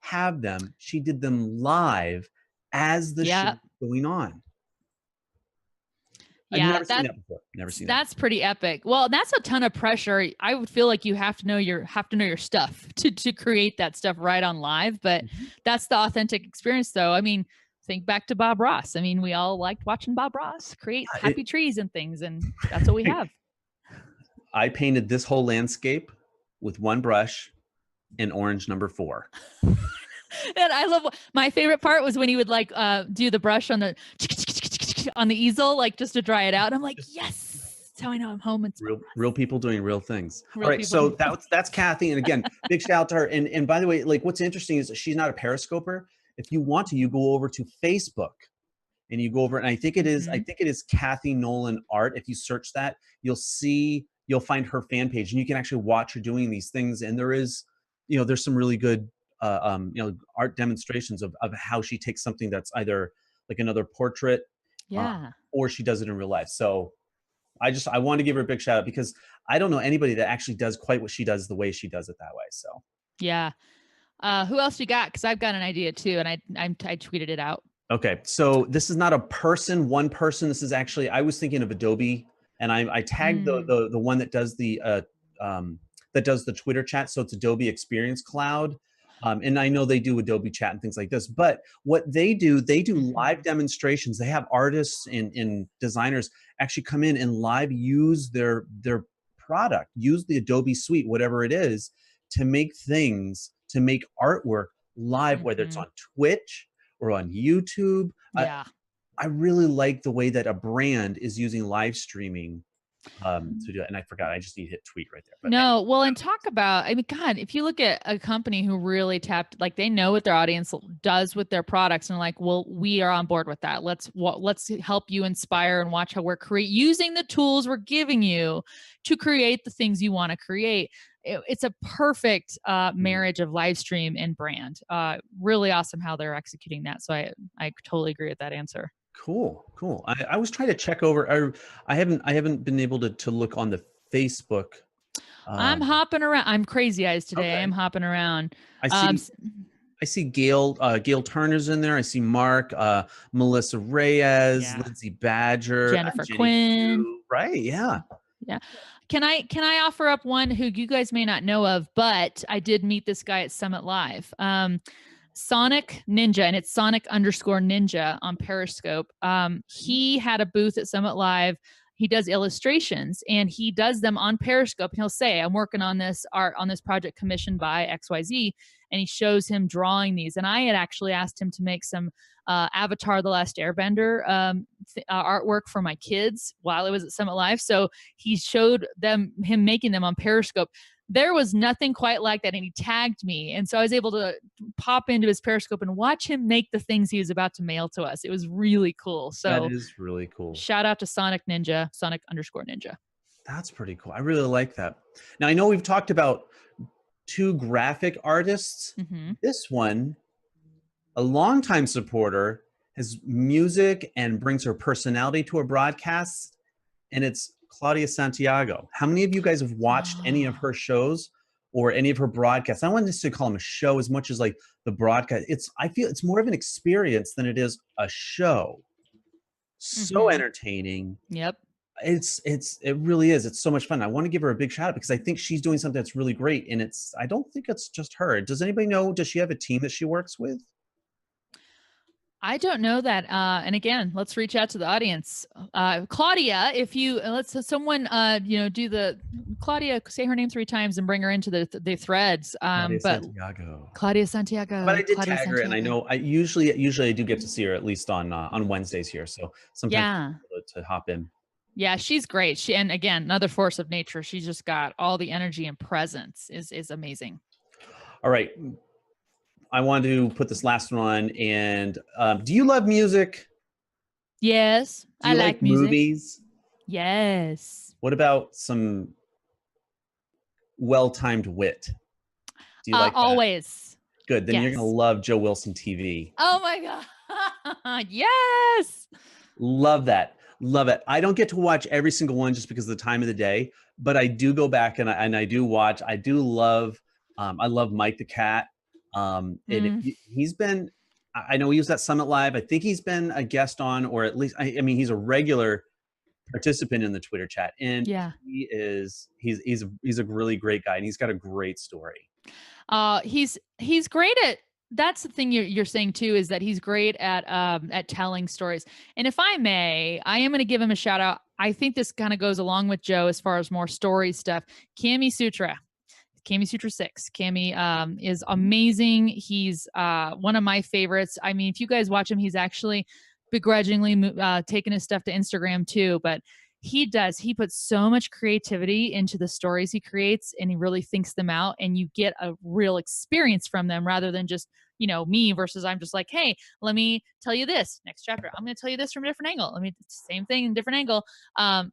have them, she did them live as the show Yeah. was going on. I've Yeah. never seen that before. Never seen that. That's pretty epic. Well, that's a ton of pressure. I would feel like you have to know your stuff to create that stuff right on live, but Mhm. that's the authentic experience though. I mean, think back to Bob Ross. I mean, we all liked watching Bob Ross create happy trees and things, and that's what we have. I painted this whole landscape with one brush and orange number 4. And I love my favorite part was when he would like do the brush on the on the easel, like just to dry it out. I'm like, yes, that's how I know I'm home. It's Real people doing real things. real All right, people. so that's Kathy, and again, big shout out to her. And by the way, like, what's interesting is she's not a periscoper. If you want to, you go over to Facebook and you go over, and I think it is Kathy Nolan Art. If you search that, you'll find her fan page, and you can actually watch her doing these things. And there is, there's some really good art demonstrations of how she takes something that's either like another portrait, Yeah. or she does it in real life. So I want to give her a big shout out because I don't know anybody that actually does quite what she does the way she does it that way. So Yeah. Who else you got? Because I've got an idea too, and I tweeted it out. okay, so this is not one person. This is actually, I was thinking of Adobe, and I tagged the one that does the Twitter chat. So it's Adobe Experience Cloud. And I know they do Adobe chat and things like this, but what they do live demonstrations. They have artists and designers actually come in and live use their product, use the Adobe suite, whatever it is, to make artwork live, whether it's on Twitch or on YouTube. Yeah. I really like the way that a brand is using live streaming to do it. And I forgot, I just need to hit tweet right there. But No, well, and talk about, I mean, God, if you look at a company who really tapped, like they know what their audience does with their products and like, well, we are on board with that. Let's help you inspire and watch how we're using the tools we're giving you to create the things you want to create. It's a perfect marriage of live stream and brand. Really awesome how they're executing that. So I totally agree with that answer. Cool. I was trying to check over. I haven't been able to look on the Facebook. I'm hopping around. I'm crazy eyes today. Okay. I am hopping around. I see Gail Turner's in there. I see Mark, Melissa Reyes, Yeah. Lindsay Badger, Jennifer Jenny Quinn. Q, right? Yeah. Yeah. Can I offer up one who you guys may not know of, but I did meet this guy at Summit Live. Sonic Ninja, and it's Sonic _Ninja on Periscope. He had a booth at Summit Live. he does illustrations and he does them on Periscope. He'll say, I'm working on this art on this project commissioned by XYZ. And he shows him drawing these. And I had actually asked him to make some Avatar The Last Airbender artwork for my kids while I was at Summit Live. So he showed him making them on Periscope. There was nothing quite like that. And he tagged me. And so I was able to pop into his Periscope and watch him make the things he was about to mail to us. It was really cool. So that is really cool. Shout out to Sonic Ninja, Sonic_Ninja. That's pretty cool. I really like that. Now, I know we've talked about 2 graphic artists. Mm-hmm. This one, a longtime supporter, has music and brings her personality to her broadcasts, and it's Claudia Santiago. How many of you guys have watched any of her shows or any of her broadcasts? I don't want to call them a show as much as like the broadcast. I feel it's more of an experience than it is a show. So entertaining. Yep. It really is. It's so much fun. I want to give her a big shout out because I think she's doing something that's really great. And I don't think it's just her. Does anybody know, does she have a team that she works with? I don't know that. And again, let's reach out to the audience. Claudia, if you let's someone do the Claudia, say her name 3 times and bring her into the threads. Claudia but Santiago. Claudia Santiago. But I did Claudia tag her, Santiago. and I know I usually I do get to see her at least on Wednesdays here. So sometimes to hop in. Yeah, she's great. And again, another force of nature. She's just got all the energy and presence is amazing. All right. I want to put this last one on. And do you love music? Yes. Do you like music. movies? Yes. What about some well-timed wit? Do you like that? Always. Good. Then you're going to love Joe Wilson TV. Oh my God. Yes. Love that. Love it. I don't get to watch every single one just because of the time of the day, but I do go back and I do watch. I do love, I love Mike the Cat. And he's been, I know he was at Summit Live. I think he's been a guest on, or at least, I mean, he's a regular participant in the Twitter chat, and he's a really great guy, and he's got a great story. He's great at, that's the thing you're saying too, is that he's great at telling stories. And if I may, I am going to give him a shout out. I think this kind of goes along with Joe as far as more story stuff. Kami Sutra 6. Kami is amazing. He's one of my favorites. I mean, if you guys watch him, he's actually begrudgingly taking his stuff to Instagram too, but he puts so much creativity into the stories he creates, and he really thinks them out, and you get a real experience from them rather than just, me versus I'm just like, hey, let me tell you this next chapter. I'm going to tell you this from a different angle. Same thing, different angle.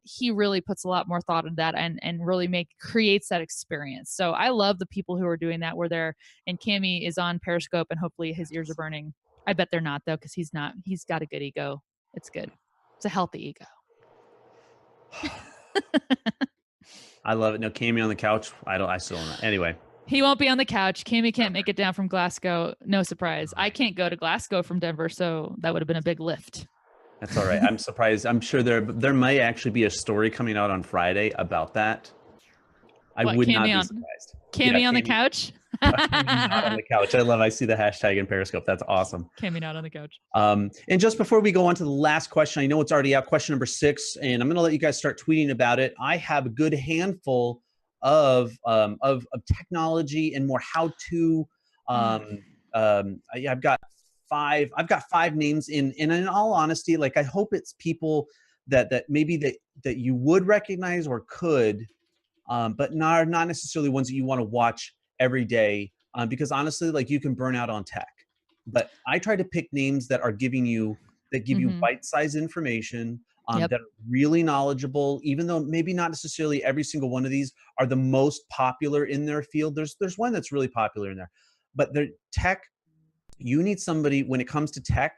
He really puts a lot more thought into that and really creates that experience. So I love the people who are doing that where and Kami is on Periscope, and hopefully his ears are burning. I bet they're not though, because he's got a good ego. It's good. It's a healthy ego. I love it. No, Kami on the couch. I still don't know. Anyway, he won't be on the couch. Kami can't make it down from Glasgow. No surprise. I can't go to Glasgow from Denver, so that would have been a big lift. That's all right. I'm surprised. I'm sure there might actually be a story coming out on Friday about that. I would not be surprised. Kami on the couch? Not on the couch. I see the hashtag in Periscope. That's awesome. Kami not on the couch. And just before we go on to the last question, I know it's already out, question number 6, and I'm going to let you guys start tweeting about it. I have a good handful of technology and more how-to. I've got 5 names and in all honesty, like I hope it's people that maybe that you would recognize or could, but not necessarily ones that you want to watch every day, because honestly, like you can burn out on tech. But I try to pick names that give you bite-sized information, that are really knowledgeable, even though maybe not necessarily every single one of these are the most popular in their field. There's one that's really popular in there, but the tech, you need somebody when it comes to tech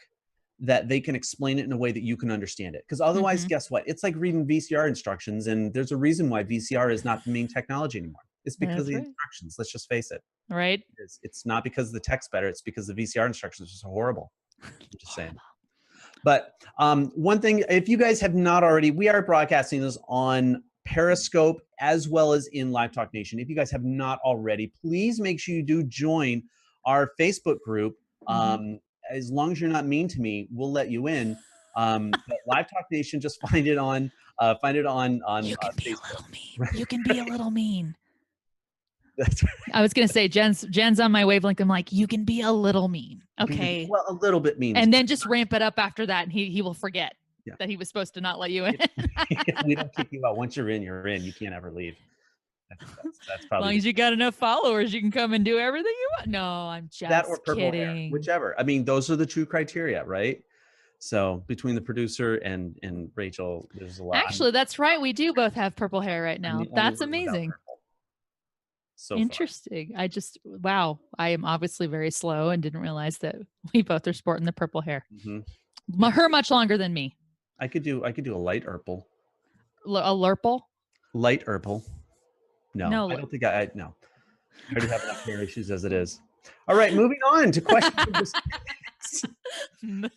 that they can explain it in a way that you can understand it. Because otherwise, guess what? It's like reading VCR instructions, and there's a reason why VCR is not the main technology anymore. It's because of the instructions. Let's just face it. Right. It's not because the tech's better. It's because the VCR instructions are so horrible. I'm just saying. But one thing, if you guys have not already, we are broadcasting this on Periscope as well as in Live Talk Nation. If you guys have not already, please make sure you do join our Facebook group. As long as you're not mean to me, we'll let you in. But Live Talk Nation, just find it on You can be a Facebook. little mean. You can be a little mean. That's right. I was gonna say Jen's on my wavelength. I'm like, you can be a little mean, okay? Well, a little bit mean. And then just ramp it up after that, and he will forget Yeah. that he was supposed to not let you in. We don't kick you out. Once you're in, you're in. You can't ever leave. I think that's As probably long as you got enough followers, you can come and do everything you want. No, I'm that or just purple hair, kidding. whichever. I mean, those are the true criteria, right? So between the producer and Rachel, there's a lot. Actually, that's right. We do both have purple hair right now. I'm the only That's one without amazing. purple so far. Interesting. Wow. I am obviously very slow and didn't realize that we both are sporting the purple hair. Her much longer than me. I could do a light purple. A lurple? Light purple. No, No. I don't think no. I already have enough hair issues as it is. All right, moving on to question number 6.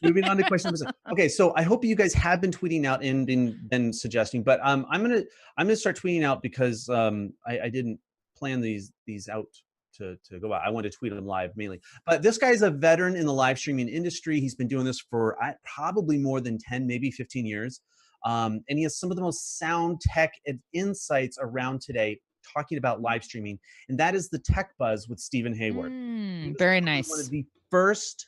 Moving on to question number 6. Okay, so I hope you guys have been tweeting out and been suggesting, but I'm gonna start tweeting out because I didn't plan these out to go out. I want to tweet them live mainly. But this guy's a veteran in the live streaming industry. He's been doing this for probably more than 10, maybe 15 years. And he has some of the most sound tech and insights around today talking about live streaming, and that is the Tech Buzz with Stephen Hayward. Very nice. One of the first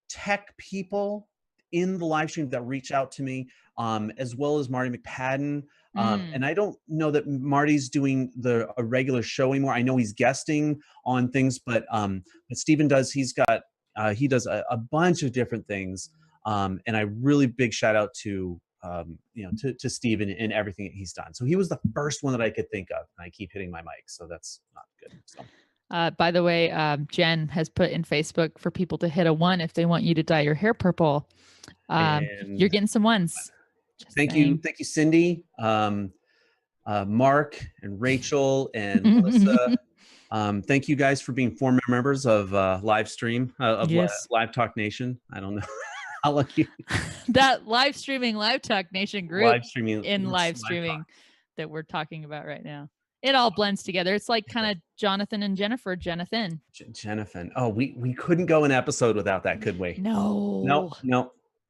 tech people in the live stream that reached out to me, as well as Marty McPadden. And I don't know that Marty's doing a regular show anymore. I know he's guesting on things, but Stephen does. He does a bunch of different things, and I really big shout out to to Stephen and everything that he's done. So he was the first one that I could think of, and I keep hitting my mic, so that's not good. So. By the way, Jen has put in Facebook for people to hit a 1 if they want you to dye your hair purple. You're getting some 1s. Thank you, Cindy, Mark, and Rachel, and Melissa. Thank you guys for being former members of Live Stream of Live Talk Nation. I don't know. I'll let you. That live streaming Live Talk Nation group live streaming that we're talking about right now. It all blends together. It's like kind of Jonathan and Jennifer, Jonathan. Jennifer. Oh, we couldn't go an episode without that, could we? No.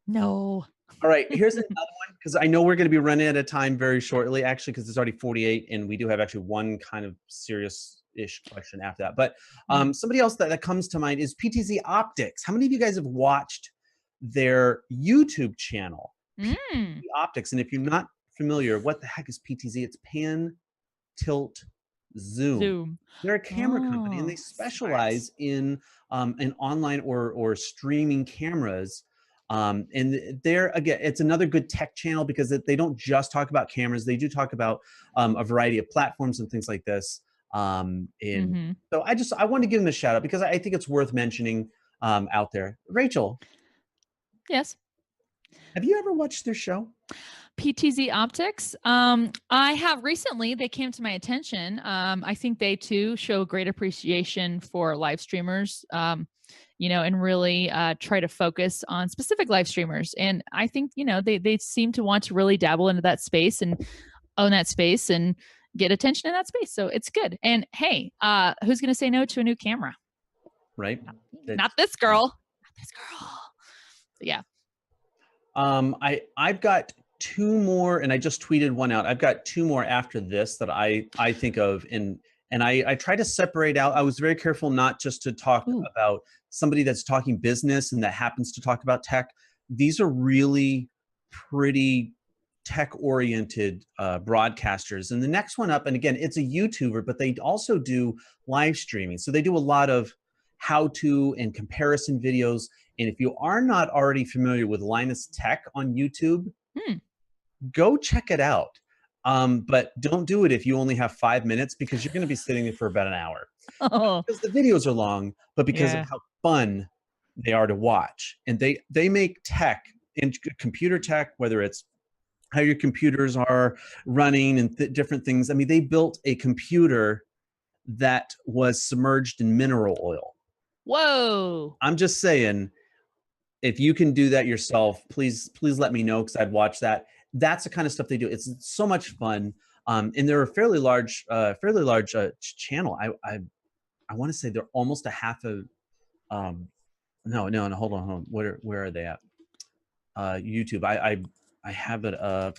All right, here's another one, because I know we're going to be running out of time very shortly, actually, because it's already 48, and we do have actually one kind of serious-ish question after that. But somebody else that comes to mind is PTZ Optics. How many of you guys have watched their YouTube channel, PTZ Optics? And if you're not familiar, what the heck is PTZ? It's Pan, Tilt, Zoom. They're a camera company, and they specialize in online or streaming cameras. And they're, again, it's another good tech channel because they don't just talk about cameras. They do talk about a variety of platforms and things like this. So I want to give them a shout out because I think it's worth mentioning out there. Rachel. Yes. Have you ever watched their show? PTZ Optics. I have recently. They came to my attention. I think they too show great appreciation for live streamers, and really try to focus on specific live streamers. And I think, they seem to want to really dabble into that space and own that space and get attention in that space. So it's good. And hey, who's going to say no to a new camera? Right. Not this girl. Not this girl. Yeah. I've got 2 more, and I just tweeted one out. I've got 2 more after this that I think of, and I try to separate out. I was very careful not just to talk about somebody that's talking business and that happens to talk about tech. These are really pretty tech-oriented broadcasters. And the next one up, and again, it's a YouTuber, but they also do live streaming. So they do a lot of how-to and comparison videos. And if you are not already familiar with Linus Tech on YouTube, go check it out. But don't do it if you only have 5 minutes, because you're going to be sitting there for about an hour. Because the videos are long, but because of how fun they are to watch. And they make tech, in computer tech, whether it's how your computers are running and different things. I mean, they built a computer that was submerged in mineral oil. Whoa. I'm just saying, if you can do that yourself, please let me know, because I'd watch that. That's the kind of stuff they do. It's so much fun. And they're a fairly large channel. I want to say they're almost a half of, no, hold on. Where are they at? YouTube. I have it up.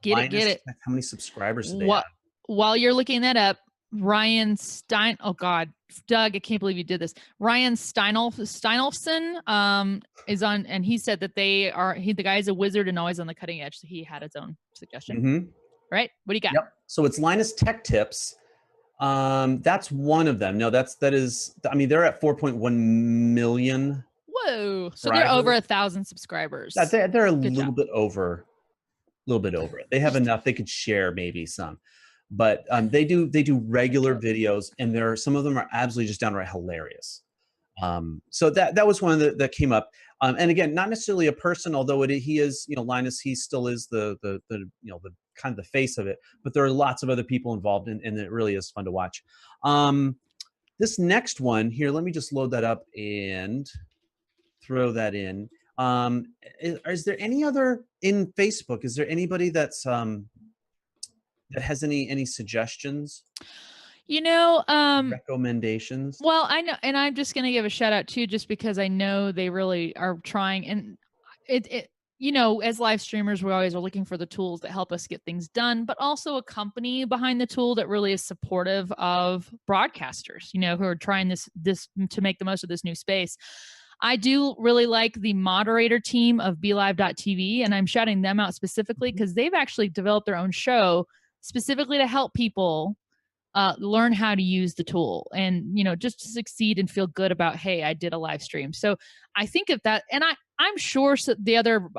Get Linus, it. how many subscribers do they What have? while you're looking that up, Ryan Stein. Oh God, Doug, I can't believe you did this. Ryan Steinolfson is on, and he said that the guy's a wizard and always on the cutting edge. So he had his own suggestion. Mm-hmm. Right? What do you got? Yep. So it's Linus Tech Tips. That's one of them. No, that is. I mean, they're at 4.1 million. Whoa! So they're over 1,000 subscribers. They're a Good little job. bit over. They have enough. They could share maybe some, but they do regular videos, and some of them are absolutely just downright hilarious. So that was one that came up. And again, not necessarily a person, although he is, Linus, he still is the kind of the face of it, but there are lots of other people involved, and it really is fun to watch. This next one here, let me just load that up and throw that in. Is there any other in Facebook? Is there anybody that's that has any suggestions? Recommendations? Well, I know, and I'm just going to give a shout out too, just because I know they really are trying, and as live streamers, we always are looking for the tools that help us get things done, but also a company behind the tool that really is supportive of broadcasters, who are trying this to make the most of this new space. I do really like the moderator team of BeLive.tv, and I'm shouting them out specifically because they've actually developed their own show specifically to help people learn how to use the tool and, just to succeed and feel good about, hey, I did a live stream. So I think of that, and I'm sure the other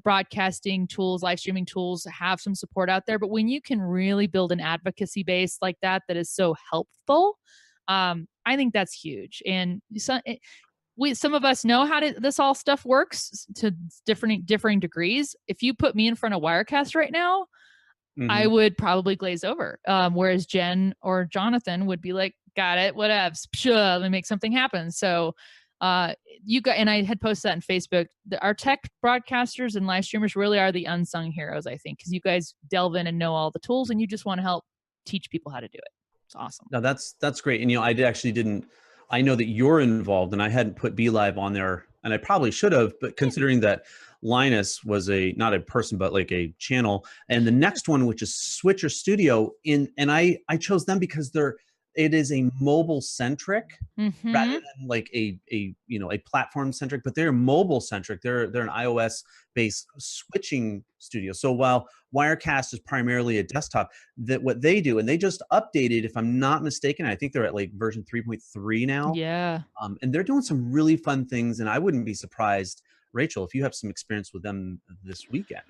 broadcasting tools, live streaming tools have some support out there, but when you can really build an advocacy base like that is so helpful, I think that's huge. And some of us know how this all stuff works to differing degrees. If you put me in front of Wirecast right now, I would probably glaze over. Whereas Jen or Jonathan would be like, got it, whatever, let me make something happen. So and I had posted that on Facebook. Our tech broadcasters and live streamers really are the unsung heroes, I think, because you guys delve in and know all the tools, and you just want to help teach people how to do it. It's awesome. No, that's great. And I know that you're involved, and I hadn't put BeLive on there, and I probably should have, but considering that Linus was not a person, but like a channel, and the next one, which is Switcher Studio, and I chose them because it is a mobile centric rather than like a platform centric, but they're mobile centric. They're an iOS based switching studio. So while Wirecast is primarily a desktop, what they do, and they just updated, if I'm not mistaken, I think they're at like version 3.3 now. Yeah. And they're doing some really fun things, and I wouldn't be surprised, Rachel, if you have some experience with them this weekend.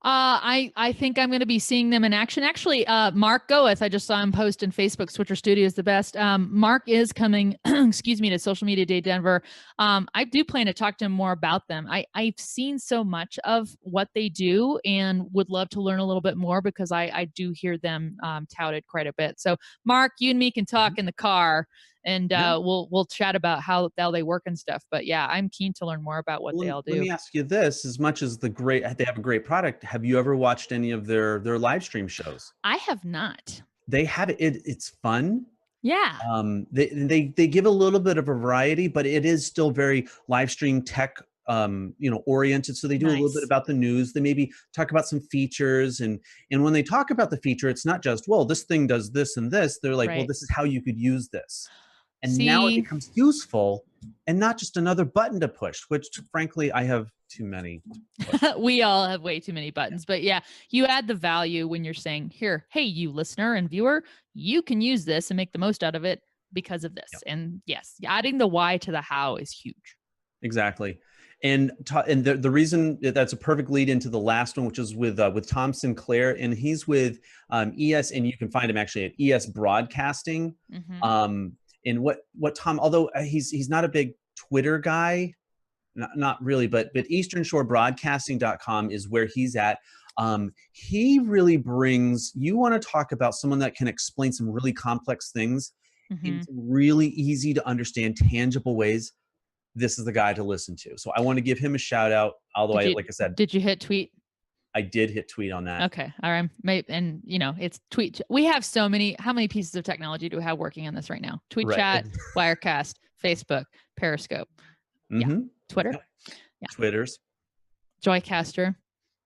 I think I'm going to be seeing them in action. Actually, Mark Goeth, I just saw him post in Facebook, Switcher Studio is the best. Mark is coming, to Social Media Day Denver. I do plan to talk to him more about them. I've seen so much of what they do and would love to learn a little bit more because I do hear them touted quite a bit. So Mark, you and me can talk in the car, and we'll chat about how they work and stuff. But yeah, I'm keen to learn more about what they all do. Let me ask you this: as much as they have a great product, have you ever watched any of their live stream shows? I have not. They have it. It's fun. Yeah. They give a little bit of a variety, but it is still very live stream tech oriented. So they do a little bit about the news. They maybe talk about some features, and when they talk about the feature, it's not just, well, this thing does this and this. They're like, well, this is how you could use this. And now it becomes useful and not just another button to push, which frankly, I have too many. We all have way too many buttons, but yeah, you add the value when you're saying, here, hey, you listener and viewer, you can use this and make the most out of it because of this. And yes, adding the why to the how is huge. Exactly. And the reason that's a perfect lead into the last one, which is with Tom Sinclair, and he's with ES, and you can find him actually at ES Broadcasting. And what Tom, although he's not a big Twitter guy, not really, but easternshorebroadcasting.com is where he's at. He really brings, you want to talk about someone that can explain some really complex things in really easy to understand, tangible ways. This is the guy to listen to. So I want to give him a shout out. Although like I said, did you hit tweet? I did hit tweet on that. Okay. All right. And it's tweet. We have how many pieces of technology do we have working on this right now? Tweet chat, Wirecast, Facebook, Periscope. Yeah. Twitter. Yeah. Twitters. Joycaster.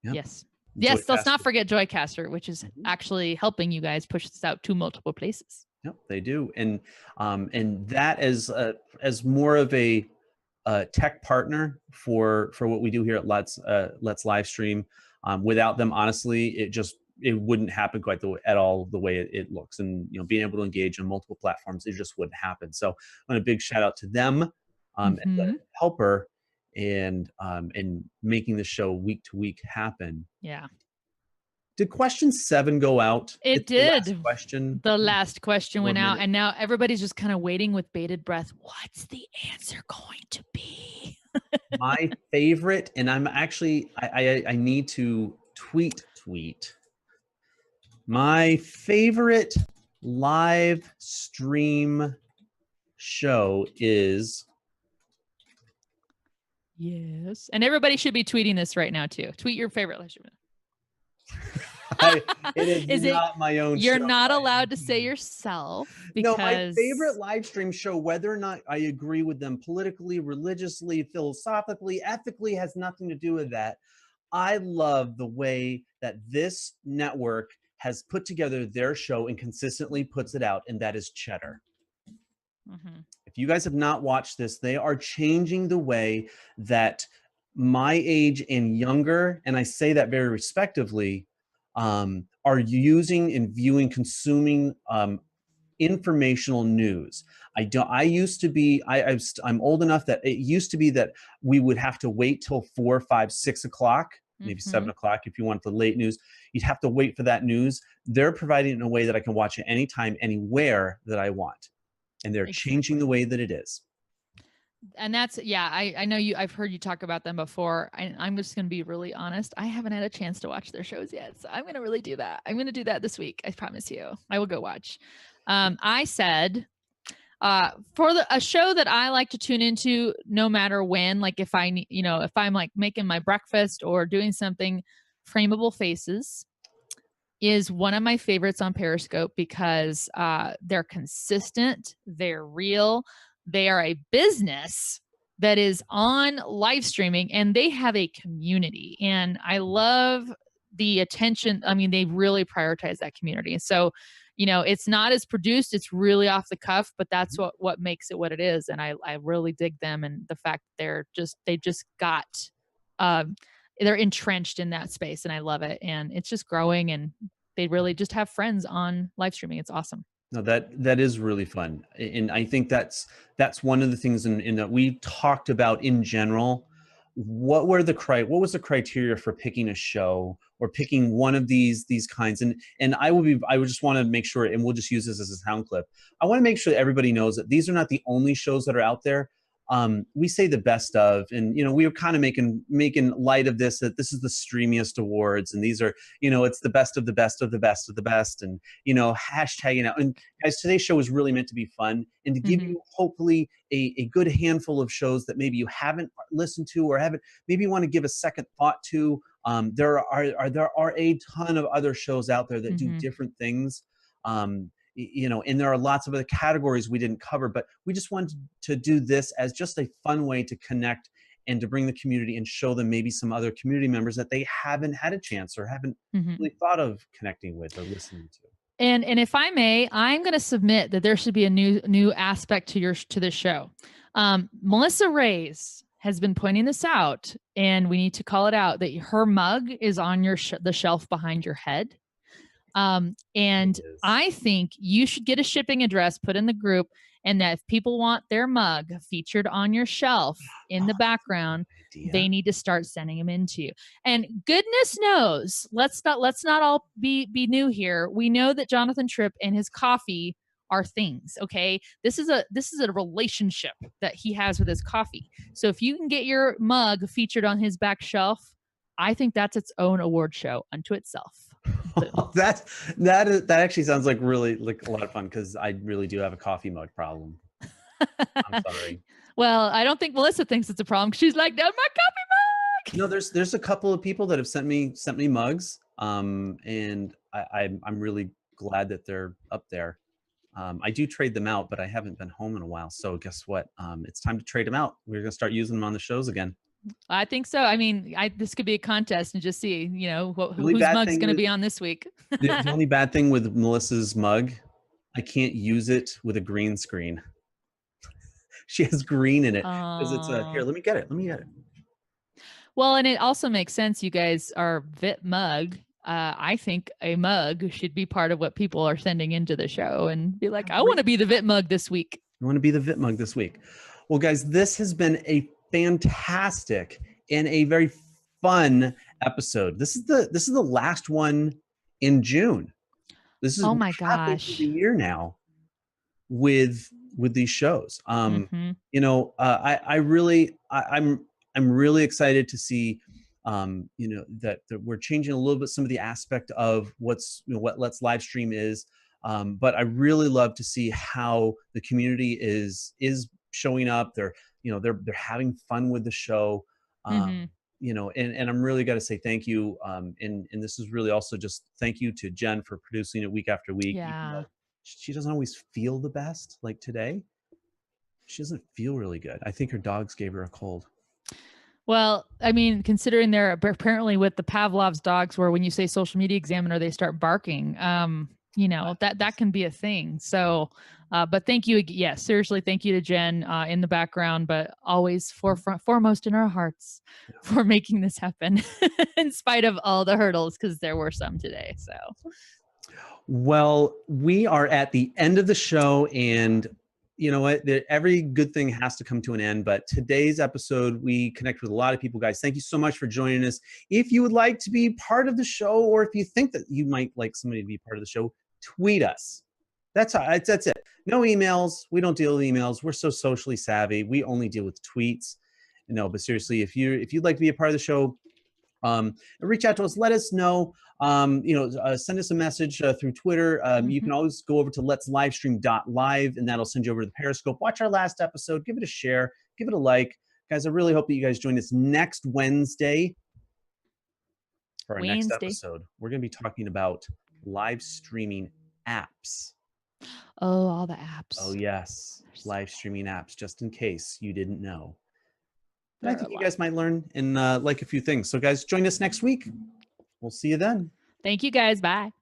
Yep. Yes. Yes, let's not Joycaster. forget Joycaster, which is actually helping you guys push this out to multiple places. Yep, they do. And that as more of a tech partner for what we do here at Let's Live Stream. Without them, honestly, it wouldn't happen quite at all the way it looks. And being able to engage on multiple platforms, it just wouldn't happen. So, I want a big shout out to them as a helper and making the show week to week happen. Yeah. Did question 7 go out? It It's the did. last question. The last question went out, minute. and now everybody's just kind of waiting with bated breath. What's the answer going to be? My favorite, and I'm actually I need to tweet. My favorite live stream show is Yes. And everybody should be tweeting this right now too. Tweet your favorite live stream. it is not my own You're show. not allowed to say yourself because No, my favorite live stream show, whether or not I agree with them politically, religiously, philosophically, ethically, has nothing to do with that. I love the way that this network has put together their show and consistently puts it out, and that is Cheddar. If you guys have not watched this, they are changing the way that my age and younger, and I say that very respectively, are using and viewing, consuming informational news. I used to be, I'm old enough that it used to be that we would have to wait till 4, 5, 6 o'clock, maybe 7 o'clock if you want the late news. You'd have to wait for that news. They're providing it in a way that I can watch it anytime, anywhere that I want. And they're changing the way that it is. And that's, yeah, I know I've heard you talk about them before. I'm just going to be really honest. I haven't had a chance to watch their shows yet. So I'm going to really do that. I'm going to do that this week. I promise you. I will go watch. I said, for a show that I like to tune into no matter when, like if I'm like making my breakfast or doing something, Frameable Faces is one of my favorites on Periscope because they're consistent, they're real, they are a business that is on live streaming, and they have a community. And I love the attention. I mean, they really prioritize that community. So, it's not as produced, it's really off the cuff, but that's what makes it what it is. And I really dig them, and the fact they're entrenched in that space, and I love it. And it's just growing, and they really just have friends on live streaming. It's awesome. No, that is really fun. And I think that's one of the things in that we talked about in general. What was the criteria for picking a show or picking one of these kinds? And I would just want to make sure, and we'll just use this as a sound clip. I want to make sure that everybody knows that these are not the only shows that are out there. We say the best of, and we were kind of making light of this, that this is the streamiest awards, and these are, it's the best of the best of the best of the best, and hashtagging out. And guys, today's show is really meant to be fun and to give you hopefully a good handful of shows that maybe you haven't listened to or maybe you want to give a second thought to. There are a ton of other shows out there that do different things. And there are lots of other categories we didn't cover, but we just wanted to do this as just a fun way to connect and to bring the community and show them maybe some other community members that they haven't had a chance or haven't really thought of connecting with or listening to. And if I may, I'm going to submit that there should be a new aspect to this show. Melissa Reyes has been pointing this out, and we need to call it out, that her mug is on the shelf behind your head. And I think you should get a shipping address put in the group, and that if people want their mug featured on your shelf in the background, they need to start sending them in to you. And goodness knows, let's not all be new here. We know that Jonathan Tripp and his coffee are things. Okay. This is a relationship that he has with his coffee. So if you can get your mug featured on his back shelf, I think that's its own award show unto itself. That actually sounds like really like a lot of fun, because I really do have a coffee mug problem. I'm sorry. Well, I don't think Melissa thinks it's a problem. She's like, "No, my coffee mug." No, there's a couple of people that have sent me mugs, and I'm really glad that they're up there. I do trade them out, but I haven't been home in a while. So guess what? It's time to trade them out. We're gonna start using them on the shows again. I think so. I mean, this could be a contest and just see, The only whose bad mug's thing going to with be on this week. the only bad thing with Melissa's mug, I can't use it with a green screen. She has green in it because it's a here. Oh. Let me get it. Let me get it. Well, and it also makes sense. You guys are Vit mug. I think a mug should be part of what people are sending into the show and be like, I want to be the Vit mug this week. I want to be the Vit mug this week. Well, guys, this has been a fantastic and a very fun episode. This is the last one in June. This is Oh my halfway through the gosh. year now with these shows. Mm-hmm. I'm really excited to see that we're changing a little bit some of the aspect of what Let's Live Stream is. But I really love to see how the community is showing up. They're having fun with the show. Mm-hmm. And I'm really got to say thank you. And this is really also just thank you to Jen for producing it week after week, even Yeah. though she doesn't always feel the best. Like today, she doesn't feel really good. I think her dogs gave her a cold. Well, I mean, considering they're apparently with the Pavlov's dogs, where when you say social media examiner, they start barking. That can be a thing. So, but thank you. Yes, seriously, thank you to Jen in the background, but always foremost in our hearts for making this happen, in spite of all the hurdles, because there were some today. So, well, we are at the end of the show, and you know what? Every good thing has to come to an end. But today's episode, we connect with a lot of people, guys. Thank you so much for joining us. If you would like to be part of the show, or if you think that you might like somebody to be part of the show, tweet us. That's it. No emails. We don't deal with emails. We're so socially savvy. We only deal with tweets. No, but seriously, if you'd like to be a part of the show, reach out to us. Let us know. Send us a message through Twitter. You can always go over to let'slivestream.live, and that'll send you over to the Periscope. Watch our last episode. Give it a share. Give it a like. Guys, I really hope that you guys join us next Wednesday for our next episode. We're going to be talking about live streaming apps. Oh, all the apps. Oh, yes. Live streaming apps, just in case you didn't know. But I think you guys might learn and like a few things. So, guys, join us next week. We'll see you then. Thank you, guys. Bye.